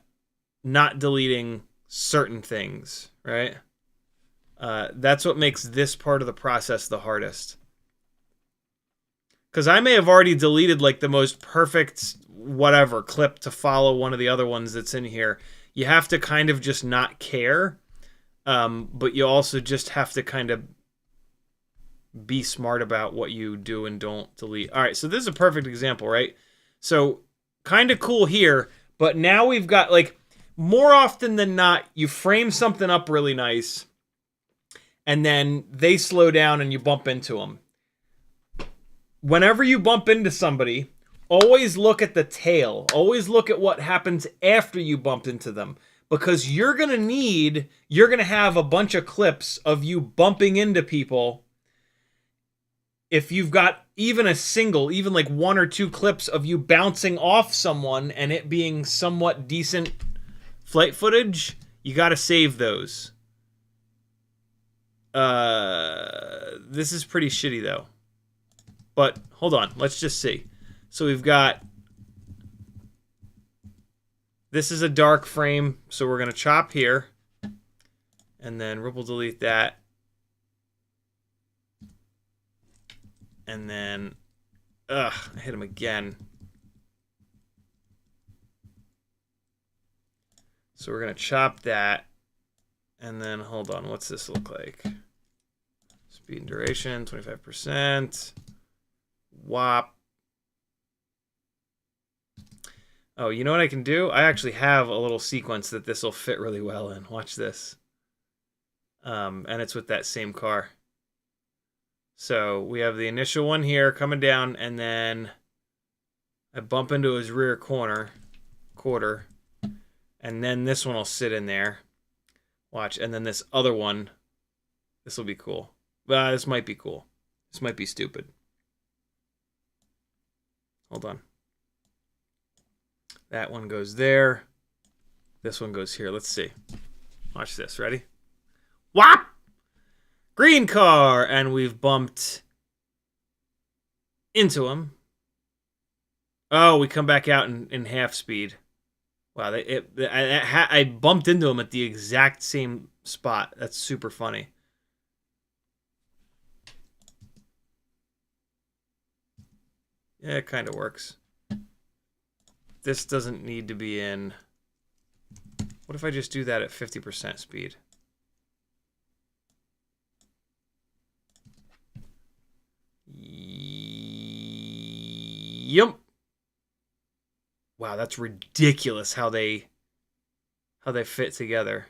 deleting certain things, right? That's what makes this part of the process the hardest. Because I may have already deleted like the most perfect whatever clip to follow one of the other ones that's in here. You have to kind of just not care, but you also just have to kind of be smart about what you do and don't delete. All right, so this is a perfect example, right? So kind of cool here, but now we've got, like, more often than not, you frame something up really nice, and then they slow down and you bump into them. Whenever you bump into somebody, always look at the tail. Always look at what happens after you bumped into them. Because you're going to have a bunch of clips of you bumping into people. If you've got even a single, even like 1 or 2 clips of you bouncing off someone and it being somewhat decent flight footage, you got to save those. This is pretty shitty though. But hold on, let's just see. So we've got, this is a dark frame, so we're going to chop here. And then ripple delete that. And then, I hit him again. So we're going to chop that. And then, hold on, what's this look like? Speed and duration, 25%. WAP. Oh, you know what I can do? I actually have a little sequence that this will fit really well in. Watch this. And it's with that same car. So we have the initial one here coming down, and then I bump into his rear quarter, and then this one will sit in there. Watch, and then this other one, this will be cool. This might be cool. This might be stupid. Hold on. That one goes there. This one goes here. Let's see. Watch this. Ready? Whop! Green car! And we've bumped into him. Oh, we come back out in half speed. Wow, I bumped into him at the exact same spot. That's super funny. Yeah, it kind of works. This doesn't need to be in. What if I just do that at 50% speed? Yep. Wow, that's ridiculous how they fit together.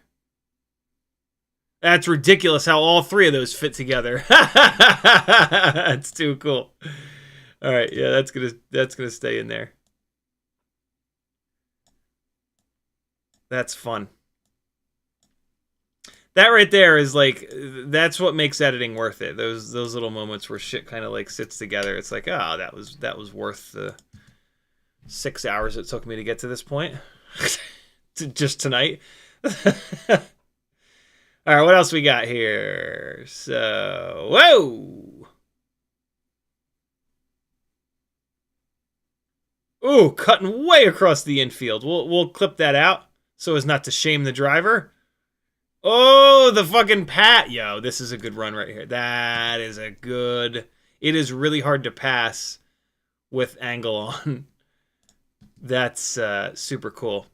That's ridiculous how all 3 of those fit together. That's too cool. All right, yeah, that's gonna stay in there. That's fun. That right there is like, that's what makes editing worth it. Those little moments where shit kind of like sits together. It's like, oh, that was worth the 6 hours it took me to get to this point. Just tonight. All right, what else we got here? So, whoa! Ooh, cutting way across the infield. We'll clip that out so as not to shame the driver. Oh, the fucking pat. Yo, this is a good run right here. That is a good. It is really hard to pass with angle on. That's super cool.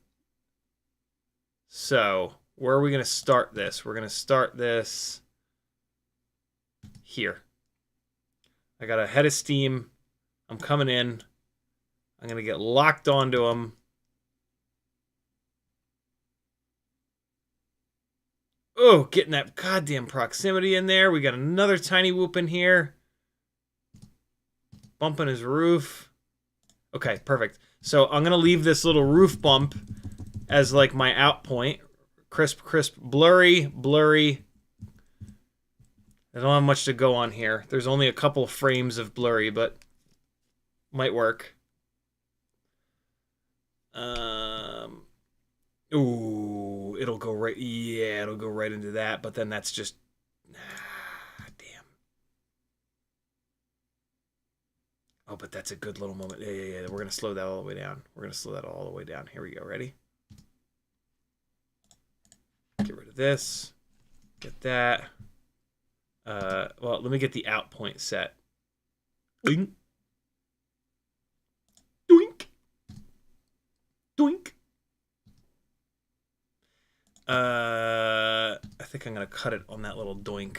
So, where are we going to start this? We're going to start this here. I got a head of steam. I'm coming in. I'm going to get locked onto him. Oh, getting that goddamn proximity in there. We got another TinyWhoop in here. Bumping his roof. Okay, perfect. So I'm going to leave this little roof bump as like my out point. Crisp, crisp, blurry, blurry. I don't have much to go on here. There's only a couple frames of blurry, but might work. Ooh, it'll go right. Yeah, it'll go right into that. But then that's just. Damn. Oh, but that's a good little moment. Yeah. We're gonna slow that all the way down. We're gonna slow that all the way down. Here we go. Ready? Get rid of this. Get that. Well, let me get the out point set. Doink. Doink. Doink. I think I'm gonna cut it on that little doink.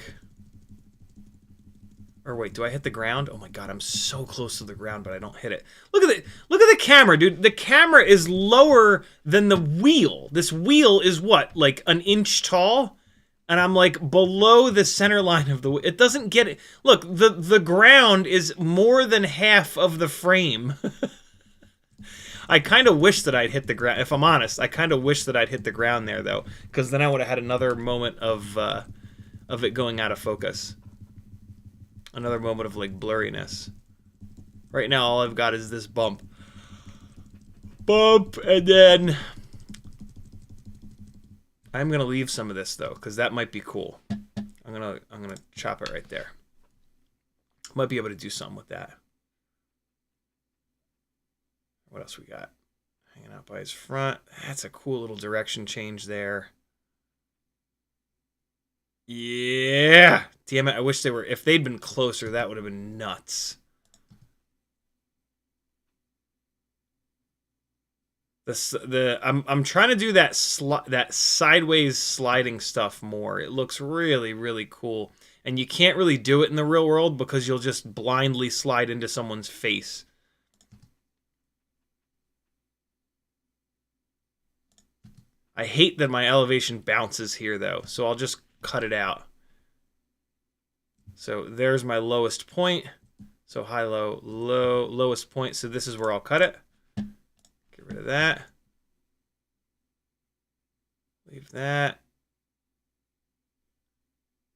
Or wait, do I hit the ground? Oh my god, I'm so close to the ground, but I don't hit it. Look at the camera, dude. The camera is lower than the wheel. This wheel is what, like an inch tall? And I'm like below the center line of the... It doesn't get it. Look, the ground is more than half of the frame. I kind of wish that I'd hit the ground. If I'm honest, I kind of wish that I'd hit the ground there, though. Because then I would have had another moment of it going out of focus. Another moment of, like, blurriness. Right now, all I've got is this bump. Bump, and then... I'm gonna leave some of this though, because that might be cool. I'm gonna chop it right there. Might be able to do something with that. What else we got? Hanging out by his front. That's a cool little direction change there. Yeah! Damn it, I wish they were... If they'd been closer, that would have been nuts. I'm trying to do that sideways sliding stuff more. It looks really, really cool. And you can't really do it in the real world because you'll just blindly slide into someone's face. I hate that my elevation bounces here, though, so I'll just cut it out. So there's my lowest point. So high, low, low, lowest point. So this is where I'll cut it. Get rid of that. Leave that.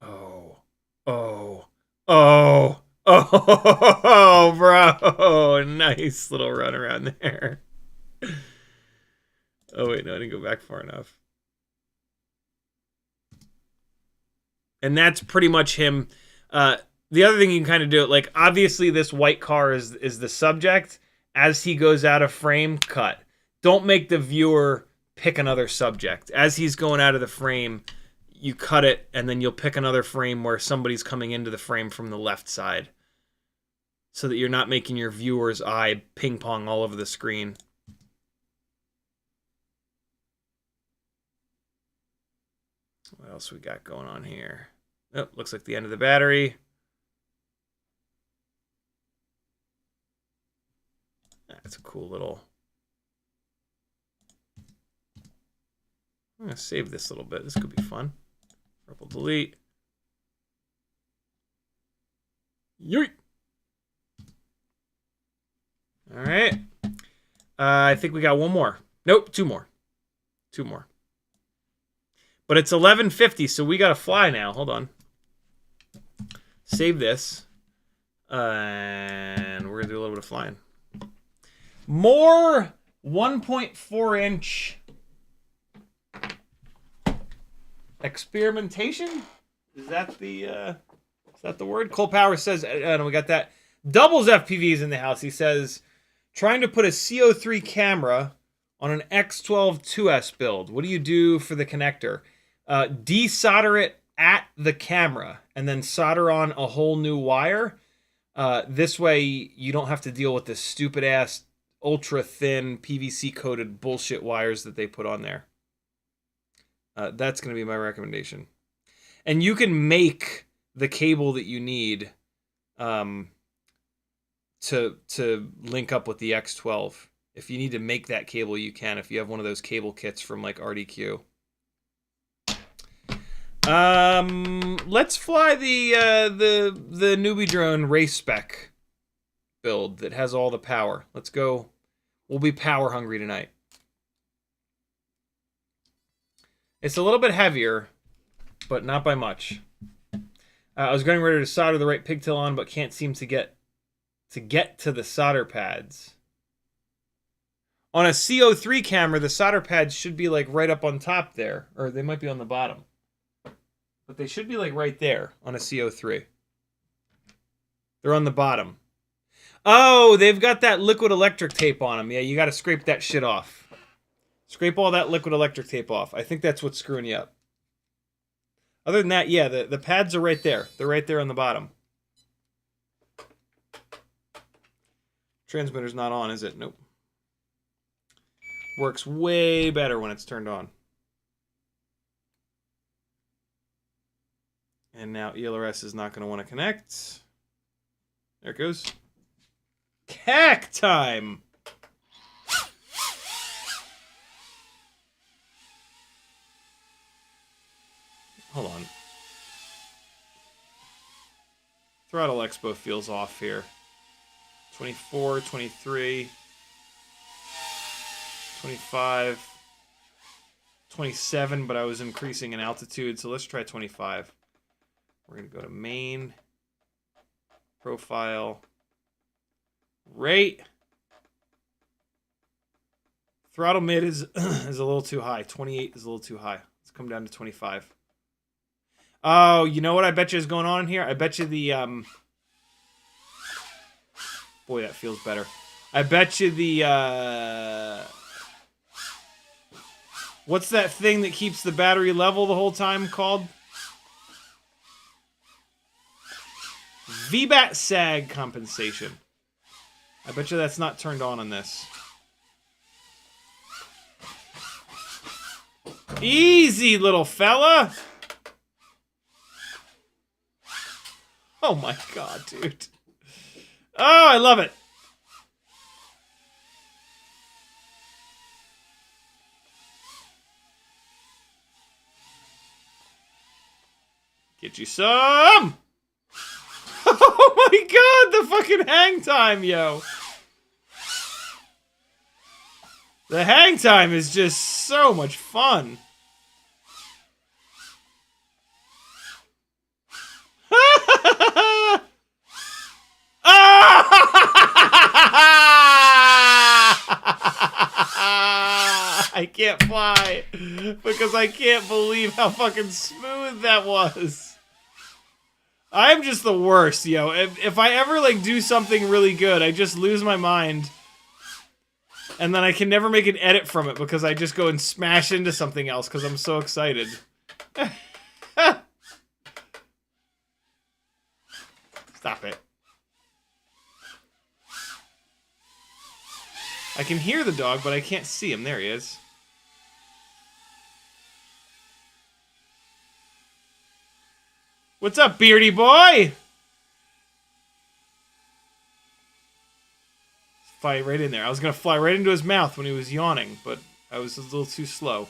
Oh. Oh. Oh. Oh, bro. Nice little run around there. Oh, wait, no, I didn't go back far enough. And that's pretty much him. The other thing you can kind of do, like, obviously this white car is the subject. As he goes out of frame, cut. Don't make the viewer pick another subject. As he's going out of the frame, you cut it, and then you'll pick another frame where somebody's coming into the frame from the left side. So that you're not making your viewer's eye ping-pong all over the screen. What else we got going on here? Oh, looks like the end of the battery. That's a cool little... I'm going to save this a little bit. This could be fun. Purple delete. Yoink! Alright. I think we got one more. Nope, two more. Two more. But it's 11:50, so we got to fly now. Hold on. Save this. And we're going to do a little bit of flying. More 1.4-inch experimentation? Is that the word? Cole Power says, we got that. Doubles FPVs in the house. He says, trying to put a C03 camera on an X12 2S build. What do you do for the connector? Desolder it at the camera and then solder on a whole new wire. This way you don't have to deal with this stupid ass ultra thin PVC coated bullshit wires that they put on there. That's going to be my recommendation. And you can make the cable that you need to link up with the X12. If you need to make that cable, you can. If you have one of those cable kits from like RDQ. Let's fly the newbie drone race spec build that has all the power. Let's go. We'll be power hungry tonight. It's a little bit heavier, but not by much. I was getting ready to solder the right pigtail on, but can't seem to get to the solder pads. On a C03 camera, the solder pads should be like right up on top there, or they might be on the bottom. But they should be like right there on a C03. They're on the bottom. Oh, they've got that liquid electric tape on them. Yeah, you got to scrape that shit off. Scrape all that liquid electric tape off. I think that's what's screwing you up. Other than that, yeah, the pads are right there. They're right there on the bottom. Transmitter's not on, is it? Nope. Works way better when it's turned on. And now ELRS is not going to want to connect. There it goes. Cack time! Hold on. Throttle Expo feels off here. 24, 23, 25, 27, but I was increasing in altitude, so let's try 25. We're going to go to main, profile, rate. Throttle mid is is a little too high. 28 is a little too high. Let's come down to 25. Oh, you know what I bet you is going on in here? I bet you the boy, that feels better. I bet you the what's that thing that keeps the battery level the whole time called? VBAT sag compensation. I bet you that's not turned on this. Easy, little fella. Oh my god, dude. Oh, I love it. Get you some. Oh my god, the fucking hang time, yo. The hang time is just so much fun. I can't fly because I can't believe how fucking smooth that was. I'm just the worst, yo. If I ever like do something really good, I just lose my mind. And then I can never make an edit from it because I just go and smash into something else because I'm so excited. Stop it. I can hear the dog, but I can't see him. There he is. What's up, beardy boy? Fly right in there. I was going to fly right into his mouth when he was yawning, but I was a little too slow.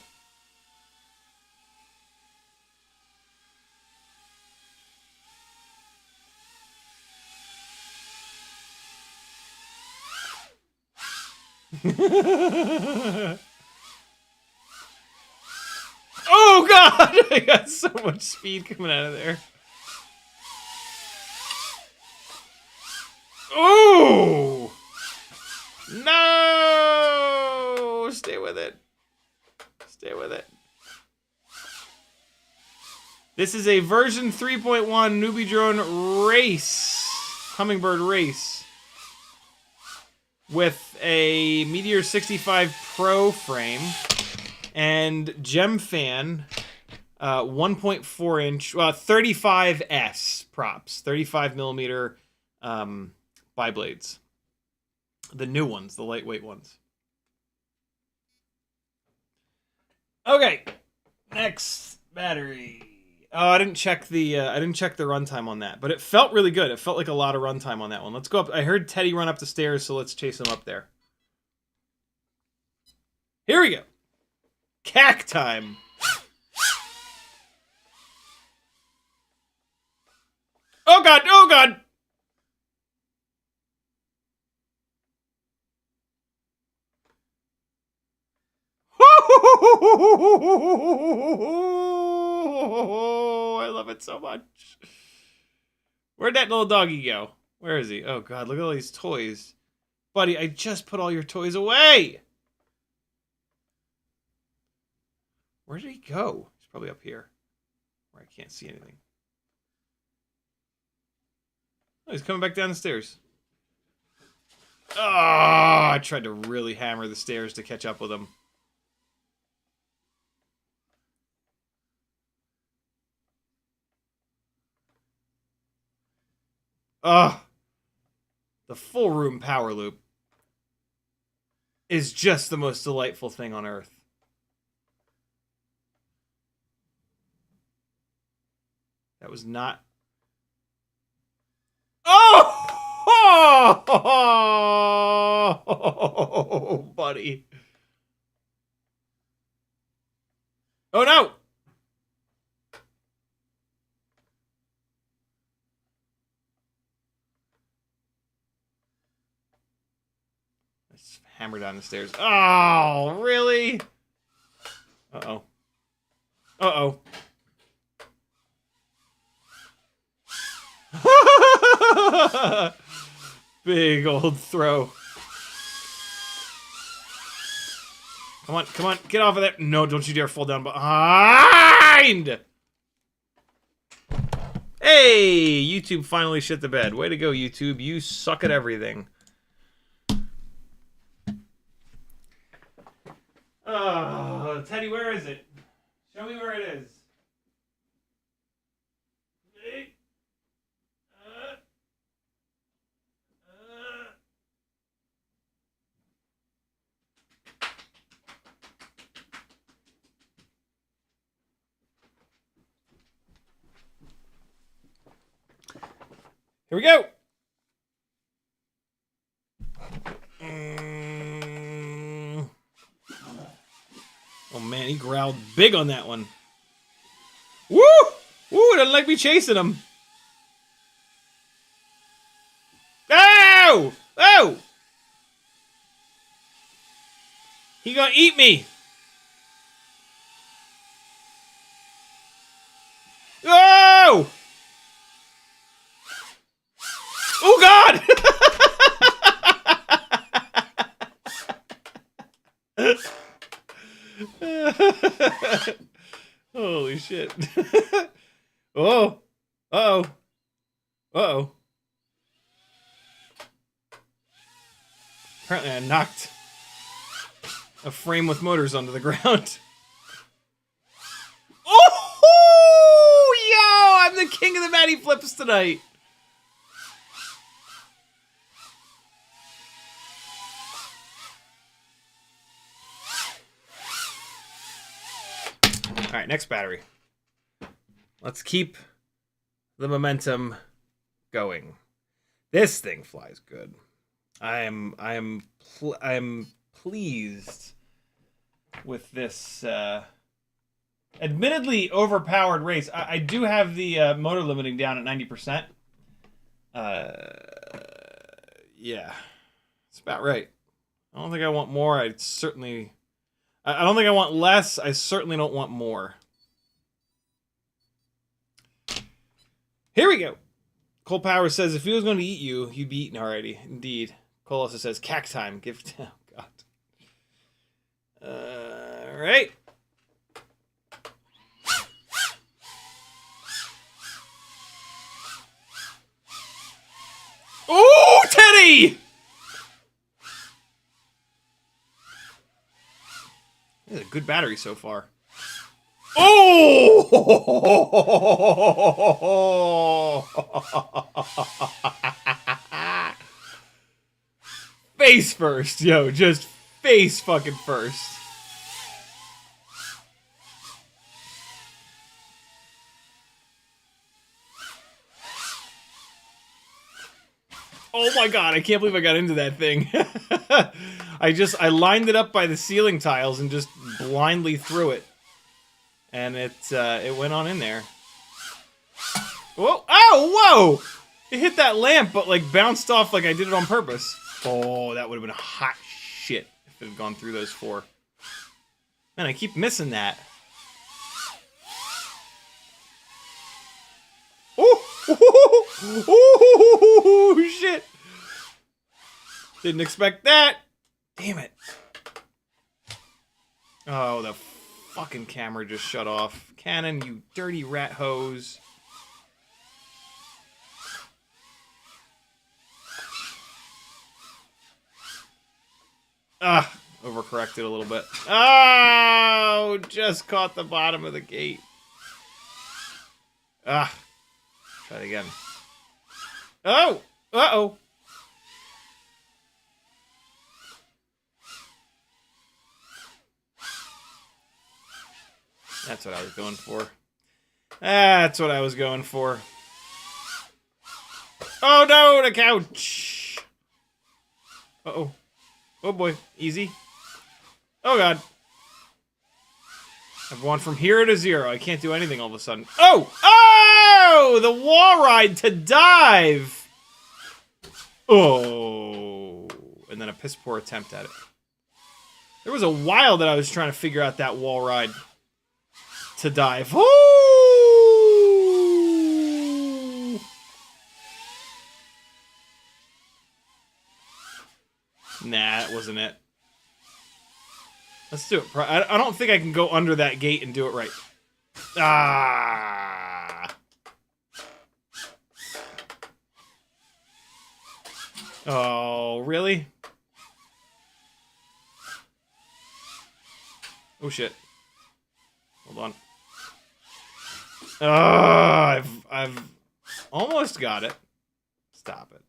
Oh god! I got so much speed coming out of there. Oh! No! Stay with it. Stay with it. This is a version 3.1 newbie drone race. Hummingbird race. With a Meteor 65 Pro frame. And Gem Fan. 1.4 inch. 35S props. 35 millimeter biblades. The new ones, the lightweight ones. Okay, next battery. Oh, I didn't check the runtime on that, but it felt really good. It felt like a lot of runtime on that one. Let's go up. I heard Teddy run up the stairs, so let's chase him up there. Here we go. Cack time. Oh god! Oh god! I love it so much. Where'd that little doggy go? Where is he? Oh god, look at all these toys. Buddy, I just put all your toys away! Where did he go? He's probably up here. Where I can't see anything. Oh, he's coming back down the stairs. Oh, I tried to really hammer the stairs to catch up with him. Ugh. The full room power loop is just the most delightful thing on earth. That was not... Oh! Oh, buddy. Oh, no. Let's hammer down the stairs. Oh, really? Uh-oh. Uh-oh. Big old throw. Come on, come on, get off of there. No, don't you dare fall down behind! Hey, YouTube finally shit the bed. Way to go, YouTube. You suck at everything. Oh, Teddy, where is it? Show me where it is. Here we go. Oh man, he growled big on that one. Woo! Woo, doesn't like me chasing him. Oh! Oh! He gonna eat me. Oh! Oh God! Holy shit. Oh. Uh-oh. Uh-oh. Apparently I knocked a frame with motors onto the ground. Oh! Yo! I'm the king of the Matty Flips tonight. Alright, next battery. Let's keep the momentum going. This thing flies good. I am pleased with this admittedly overpowered race. I do have the motor limiting down at 90%. Yeah. It's about right. I don't think I want more. I don't think I want less. I certainly don't want more. Here we go. Cole Power says, if he was going to eat you, you'd be eaten already. Indeed. Cole also says, cack time. Give... Oh, God. All right. Oh, Teddy! This is a good battery so far. Oh! Face first, yo. Just face fucking first. Oh my God, I can't believe I got into that thing. I lined it up by the ceiling tiles and just blindly threw it. And it went on in there. Whoa! Oh, whoa! It hit that lamp, but like bounced off like I did it on purpose. Oh, that would have been hot shit if it had gone through those four. Man, I keep missing that. Oh, shit! Didn't expect that. Damn it. Oh, the fucking camera just shut off. Canon, you dirty rat hose. Ah, overcorrected a little bit. Oh, just caught the bottom of the gate. Ah, try it again. Oh, uh-oh. That's what I was going for. That's what I was going for. Oh no, the couch! Uh-oh. Oh, boy. Easy. Oh, God. I've gone from hero to zero. I can't do anything all of a sudden. Oh! Oh! The wall ride to dive! Oh. And then a piss poor attempt at it. There was a while that I was trying to figure out that wall ride to dive. Oh! Nah, that wasn't it. Let's do it. I don't think I can go under that gate and do it right. Ah! Oh, really? Oh, shit. Hold on. I've almost got it. Stop it.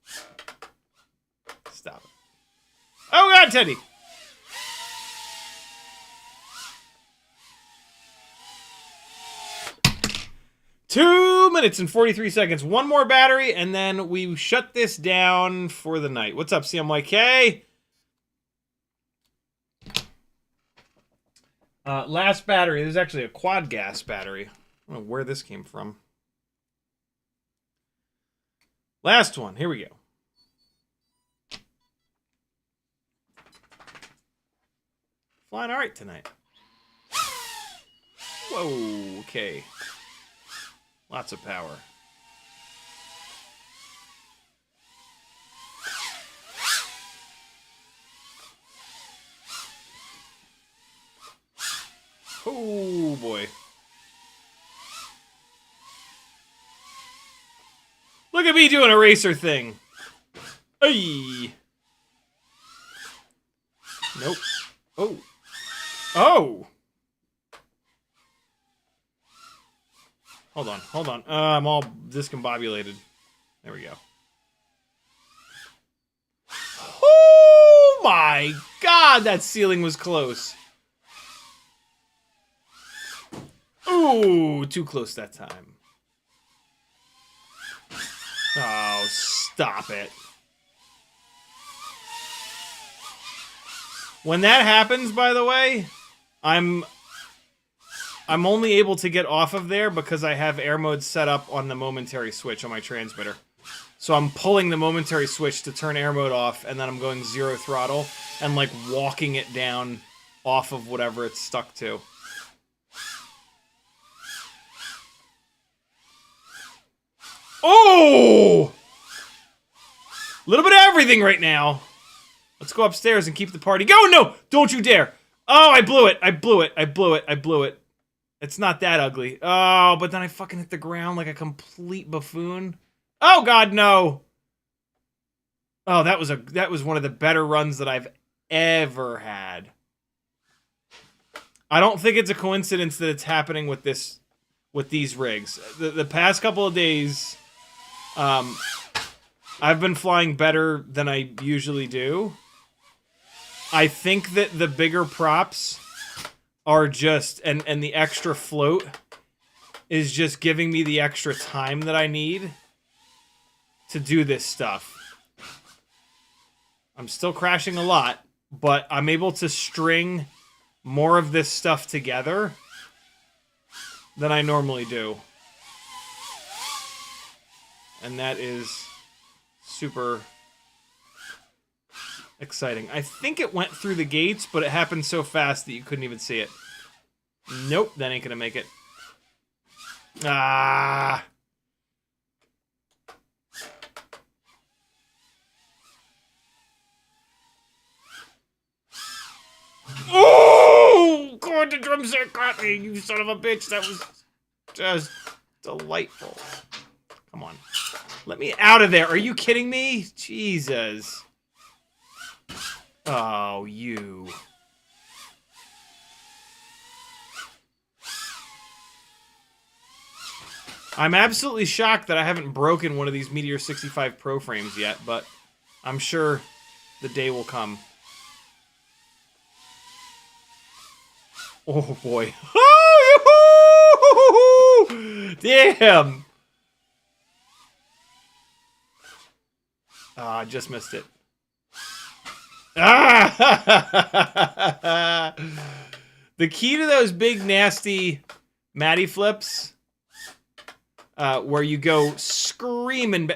Stop it. Oh, God, Teddy! 2 minutes and 43 seconds. One more battery, and then we shut this down for the night. What's up, CMYK? Last battery. This is actually a quad gas battery. I don't know where this came from. Last one. Here we go. Flying all right tonight. Whoa, okay. Lots of power. Oh, boy. Look at me doing a racer thing. Ay. Nope. Oh. Oh! Hold on, hold on. I'm all discombobulated. There we go. Oh my God, that ceiling was close. Ooh, too close that time. Oh, stop it. When that happens, by the way, I'm only able to get off of there because I have air mode set up on the momentary switch on my transmitter. So I'm pulling the momentary switch to turn air mode off, and then I'm going 0 throttle and like walking it down off of whatever it's stuck to. Oh! A little bit of everything right now. Let's go upstairs and keep the party going. No! Don't you dare! Oh, I blew it! I blew it! I blew it! I blew it! It's not that ugly. Oh, but then I fucking hit the ground like a complete buffoon. Oh, God, no! Oh, that was one of the better runs that I've ever had. I don't think it's a coincidence that it's happening with these rigs. The past couple of days, I've been flying better than I usually do. I think that the bigger props are just, and the extra float is just giving me the extra time that I need to do this stuff. I'm still crashing a lot, but I'm able to string more of this stuff together than I normally do. And that is super exciting. I think it went through the gates, but it happened so fast that you couldn't even see it. Nope, that ain't gonna make it. Ah! Oh! God, the drum set got me, you son of a bitch. That was just delightful. Come on. Let me out of there. Are you kidding me? Jesus. Oh, you. I'm absolutely shocked that I haven't broken one of these Meteor 65 Pro frames yet, but I'm sure the day will come. Oh, boy. Damn! Ah, I just missed it. Ah! The key to those big, nasty Matty flips, where you go screaming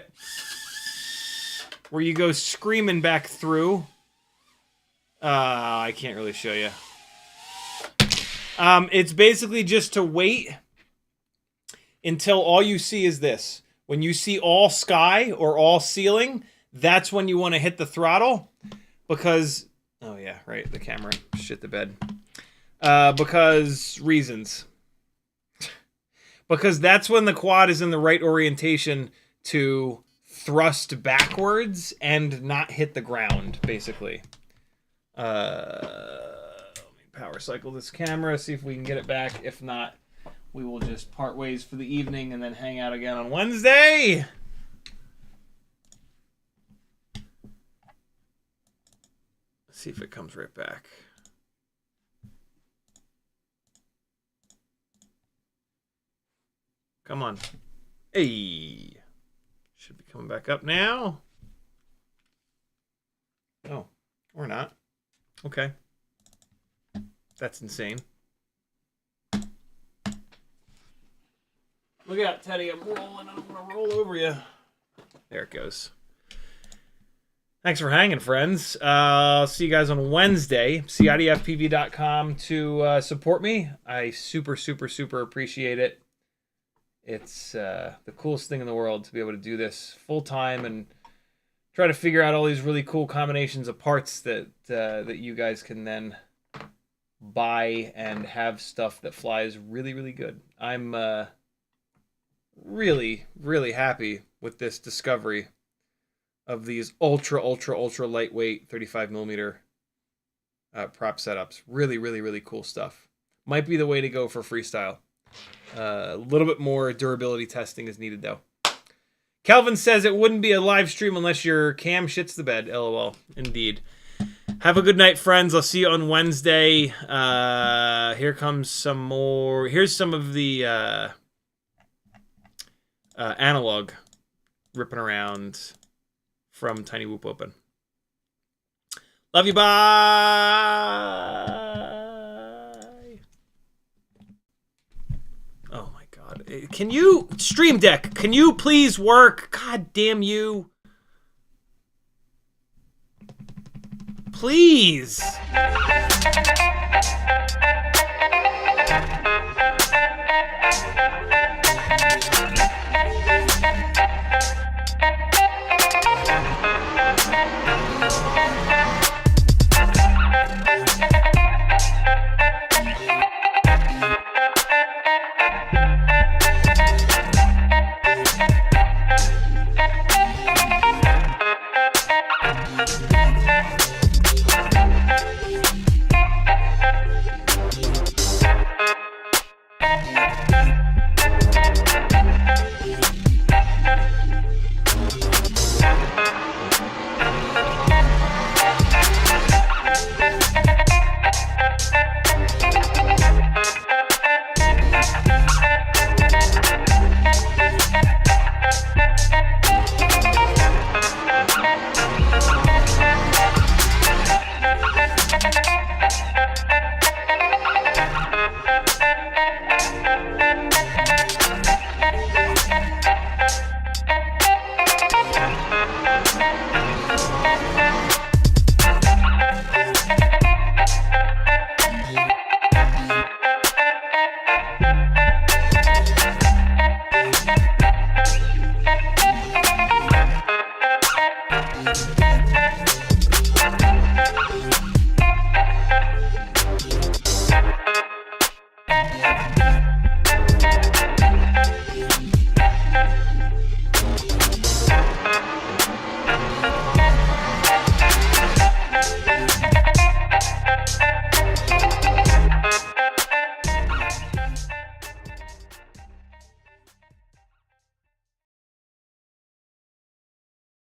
back through. I can't really show you. It's basically just to wait until all you see is this. When you see all sky or all ceiling, that's when you want to hit the throttle. Because, oh yeah, right, the camera shit the bed. Because reasons. Because that's when the quad is in the right orientation to thrust backwards and not hit the ground, basically. Power cycle this camera, see if we can get it back. If not, we will just part ways for the evening and then hang out again on Wednesday. Let's see if it comes right back. Come on. Hey. Should be coming back up now. Oh, or not. Okay. That's insane. Look out, Teddy. I'm rolling. I'm going to roll over you. There it goes. Thanks for hanging, friends. I'll see you guys on Wednesday. CiottiFPV.com to support me. I super, super, super appreciate it. It's the coolest thing in the world to be able to do this full-time and try to figure out all these really cool combinations of parts that that you guys can then buy and have stuff that flies really, really good. I'm really, really happy with this discovery of these ultra, ultra, ultra lightweight 35mm prop setups. Really, really, really cool stuff. Might be the way to go for freestyle. A little bit more durability testing is needed, though. Kelvin says it wouldn't be a live stream unless your cam shits the bed. LOL. Indeed. Have a good night, friends. I'll see you on Wednesday. Here comes some more. Here's some of the analog ripping around from TinyWhoop Open. Love you. Bye. Oh my God. Can you, Stream Deck, can you please work? God damn you. Please.